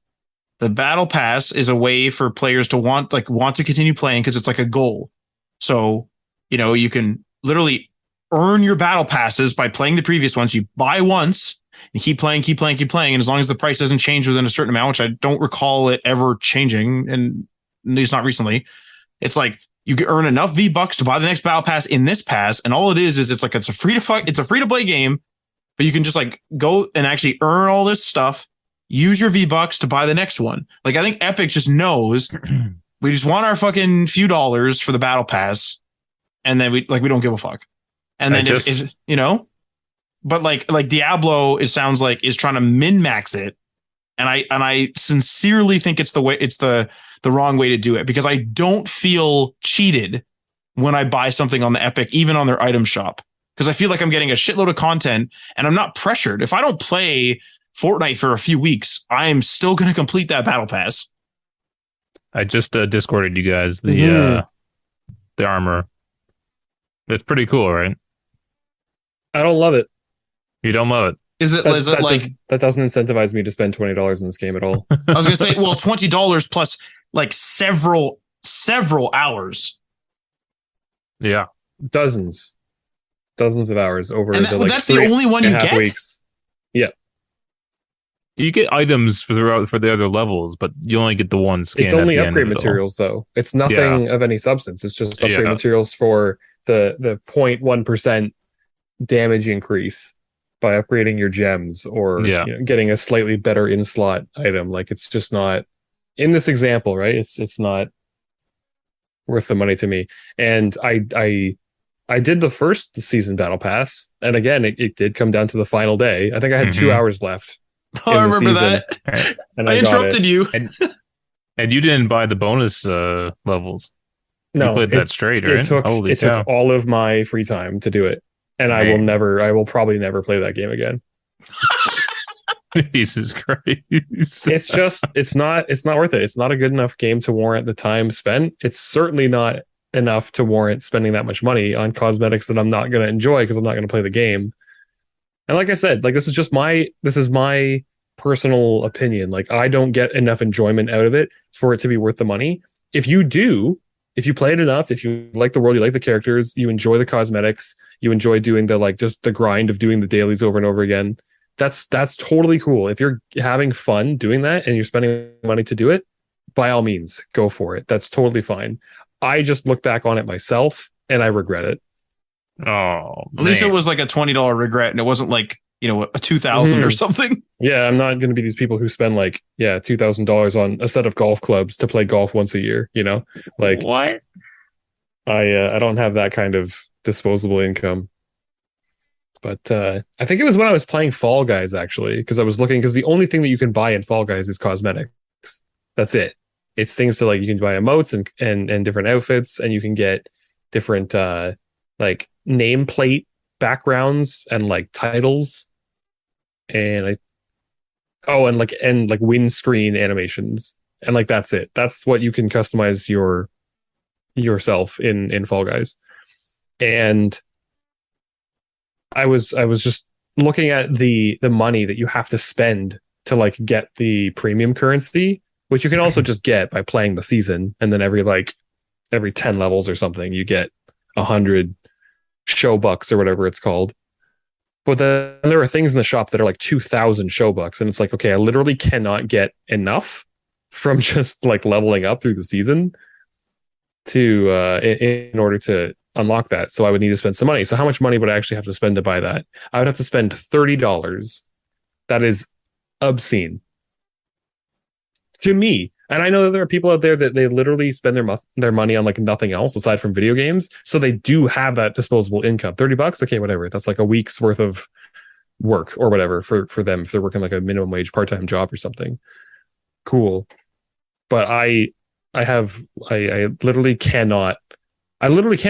the Battle Pass is a way for players to want to continue playing because it's like a goal. So, you know, you can literally earn your Battle Passes by playing the previous ones. You buy once and keep playing. And as long as the price doesn't change within a certain amount, which I don't recall it ever changing, and at least not recently, it's like you can earn enough V-Bucks to buy the next Battle Pass in this pass. And all it is it's a free to play game, but you can just like go and actually earn all this stuff. Use your V-Bucks to buy the next one. Like, I think Epic just knows we just want our fucking few dollars for the Battle Pass, and then we don't give a fuck. And then if you know, but like Diablo, it sounds like is trying to min-max it, and I sincerely think it's the wrong way to do it, because I don't feel cheated when I buy something on the Epic, even on their item shop, because I feel like I'm getting a shitload of content and I'm not pressured. If I don't play Fortnite for a few weeks, I'm still going to complete that Battle Pass. I just Discorded you guys the armor. It's pretty cool, right? I don't love it. You don't love it? Is it that doesn't incentivize me to spend $20 in this game at all? I was going to say, well, $20 plus like several hours. Yeah, dozens of hours over. That's the only one you get. Weeks. Yeah. You get items for the other levels, but you only get the one skin. It's only upgrade materials, though. It's nothing of any substance. It's just upgrade materials for the 0.1% damage increase by upgrading your gems, or getting a slightly better in-slot item. Like, it's just not, in this example, right? It's not worth the money to me. And I did the first season Battle Pass, and again, it did come down to the final day. I think I had 2 hours left. Oh, I remember that. And I interrupted you. And you didn't buy the bonus levels. No, you played that straight, right? It took all of my free time to do it, and I will probably never play that game again. Jesus Christ! It's not worth it. It's not a good enough game to warrant the time spent. It's certainly not enough to warrant spending that much money on cosmetics that I'm not going to enjoy because I'm not going to play the game. And like I said, like this is my personal opinion. Like I don't get enough enjoyment out of it for it to be worth the money. If you play it enough, if you like the world, you like the characters, you enjoy the cosmetics, you enjoy doing the grind of doing the dailies over and over again, that's totally cool. If you're having fun doing that and you're spending money to do it, by all means, go for it. That's totally fine. I just look back on it myself and I regret it. Oh, at least it was like a $20 regret, and it wasn't like a 2,000 or something. Yeah, I'm not going to be these people who spend like $2,000 on a set of golf clubs to play golf once a year. Like what? I don't have that kind of disposable income. But I think it was when I was playing Fall Guys actually, because I was looking because the only thing that you can buy in Fall Guys is cosmetics. That's it. It's things to like you can buy emotes and different outfits, and you can get different like nameplate backgrounds and like titles, and like windscreen animations, and like that's it. That's what you can customize yourself in Fall Guys. And I was just looking at the money that you have to spend to like get the premium currency, which you can also just get by playing the season, and then every 10 levels or something you get 100 show bucks or whatever it's called. But then there are things in the shop that are like 2,000 show bucks, and it's like, okay, I literally cannot get enough from just like leveling up through the season to in order to unlock that. So I would need to spend some money. So how much money would I actually have to spend to buy that? I would have to spend $30. That is obscene to me. And I know that there are people out there that they literally spend their money on like nothing else aside from video games. So they do have that disposable income. $30, okay, whatever. That's like a week's worth of work or whatever for them if they're working like a minimum wage part-time job or something. Cool. But I literally can't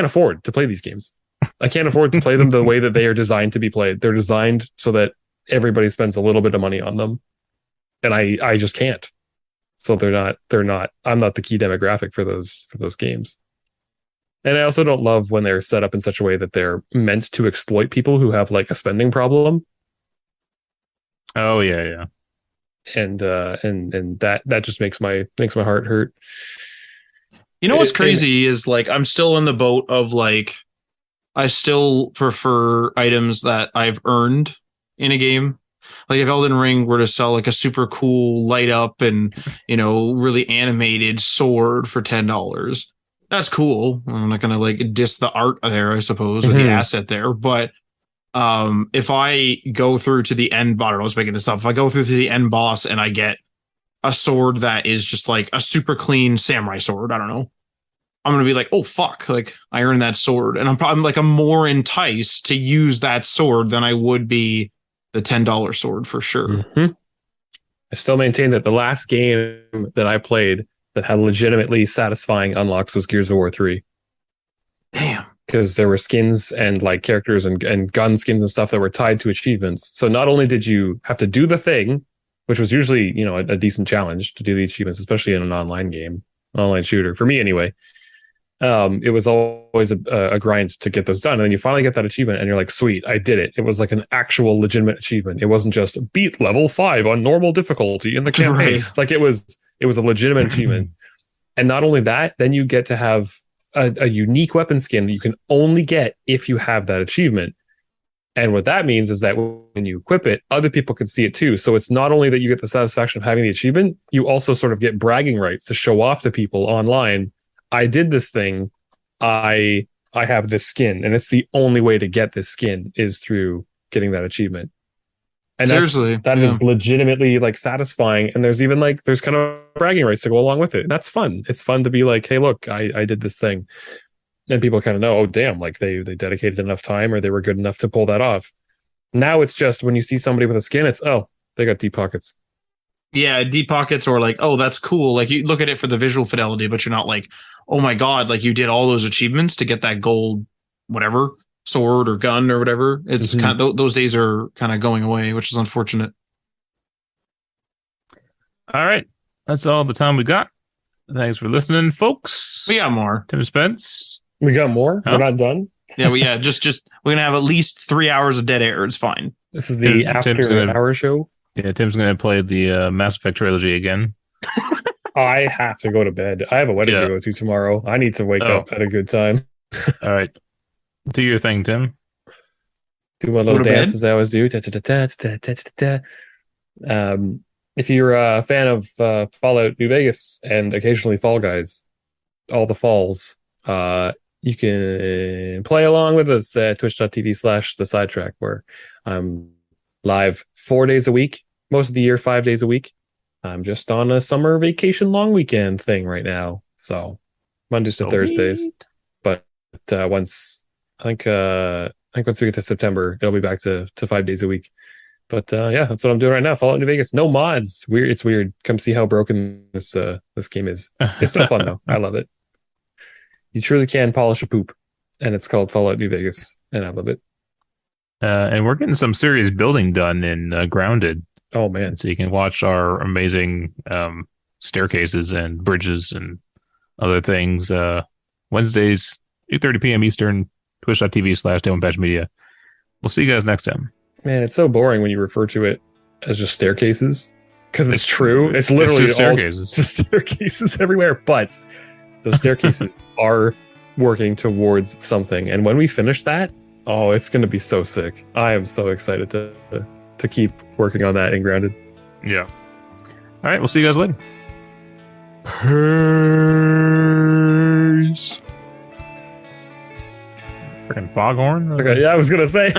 afford to play these games. I can't afford to play them the way that they are designed to be played. They're designed so that everybody spends a little bit of money on them. And I just can't. So I'm not the key demographic for those games. And I also don't love when they're set up in such a way that they're meant to exploit people who have like a spending problem. Oh yeah. And that just makes my heart hurt. What's crazy is like I'm still in the boat of like I still prefer items that I've earned in a game. Like if Elden Ring were to sell like a super cool light up and really animated sword for $10, that's cool. I'm not gonna like diss the art there, I suppose, or the asset there. But if I go through to the end, I don't know, I was making this up. If I go through to the end boss and I get a sword that is just like a super clean samurai sword, I don't know, I'm gonna be like, oh fuck, like I earned that sword, and I'm more enticed to use that sword than I would be the $10 sword for sure. Mm-hmm. I still maintain that the last game that I played that had legitimately satisfying unlocks was Gears of War 3. Damn. Because there were skins and like characters and gun skins and stuff that were tied to achievements. So not only did you have to do the thing, which was usually, a decent challenge to do the achievements, especially in an online game, online shooter, for me anyway. It was always a grind to get those done. And then you finally get that achievement and you're like, sweet, I did it. It was like an actual legitimate achievement. It wasn't just beat level 5 on normal difficulty in the campaign. Right. Like it was a legitimate achievement. And not only that, then you get to have a unique weapon skin that you can only get if you have that achievement. And what that means is that when you equip it, other people can see it too. So it's not only that you get the satisfaction of having the achievement, you also sort of get bragging rights to show off to people online. I did this thing. I have this skin, and it's the only way to get this skin is through getting that achievement. And seriously, that is legitimately like satisfying. And there's even like there's kind of bragging rights to go along with it. And that's fun. It's fun to be like, hey, look, I did this thing. And people kind of know, oh damn, like they dedicated enough time or they were good enough to pull that off. Now it's just when you see somebody with a skin, it's they got deep pockets. Yeah, deep pockets, or like, oh, that's cool. Like you look at it for the visual fidelity, but you're not like, oh my god, like you did all those achievements to get that gold, whatever sword or gun or whatever. It's kind of those days are kind of going away, which is unfortunate. All right, that's all the time we got. Thanks for listening, folks. We got more. Tim Spence. We got more. We're not done. Yeah, just we're gonna have at least 3 hours of dead air. It's fine. This is the after-hour show. Yeah, Tim's gonna play the Mass Effect trilogy again. I have to go to bed. I have a wedding to go to tomorrow. I need to wake up at a good time. All right, do your thing, Tim. Do my little dances I always do. If you're a fan of Fallout New Vegas and occasionally Fall Guys, all the falls, you can play along with us at twitch.tv/the sidetrack, where I'm live 4 days a week, most of the year, 5 days a week. I'm just on a summer vacation long weekend thing right now. So Mondays to Thursdays. But once I think once we get to September, it'll be back to 5 days a week. But yeah, that's what I'm doing right now. Fallout New Vegas. No mods. Weird. It's weird. Come see how broken this game is. It's still fun though. I love it. You truly can polish a poop, and it's called Fallout New Vegas, and I love it. And we're getting some serious building done in Grounded. Oh man! So you can watch our amazing staircases and bridges and other things. Wednesdays, 8:30 p.m. Eastern, twitch.tv/DemonPatchMedia. We'll see you guys next time. Man, it's so boring when you refer to it as just staircases, because it's true. It's literally just staircases. Just staircases everywhere. But those staircases are working towards something, and when we finish that, oh, it's going to be so sick. I am so excited to keep working on that in Grounded. Yeah. All right, we'll see you guys later. Peace. Freaking foghorn. Okay, yeah, I was going to say.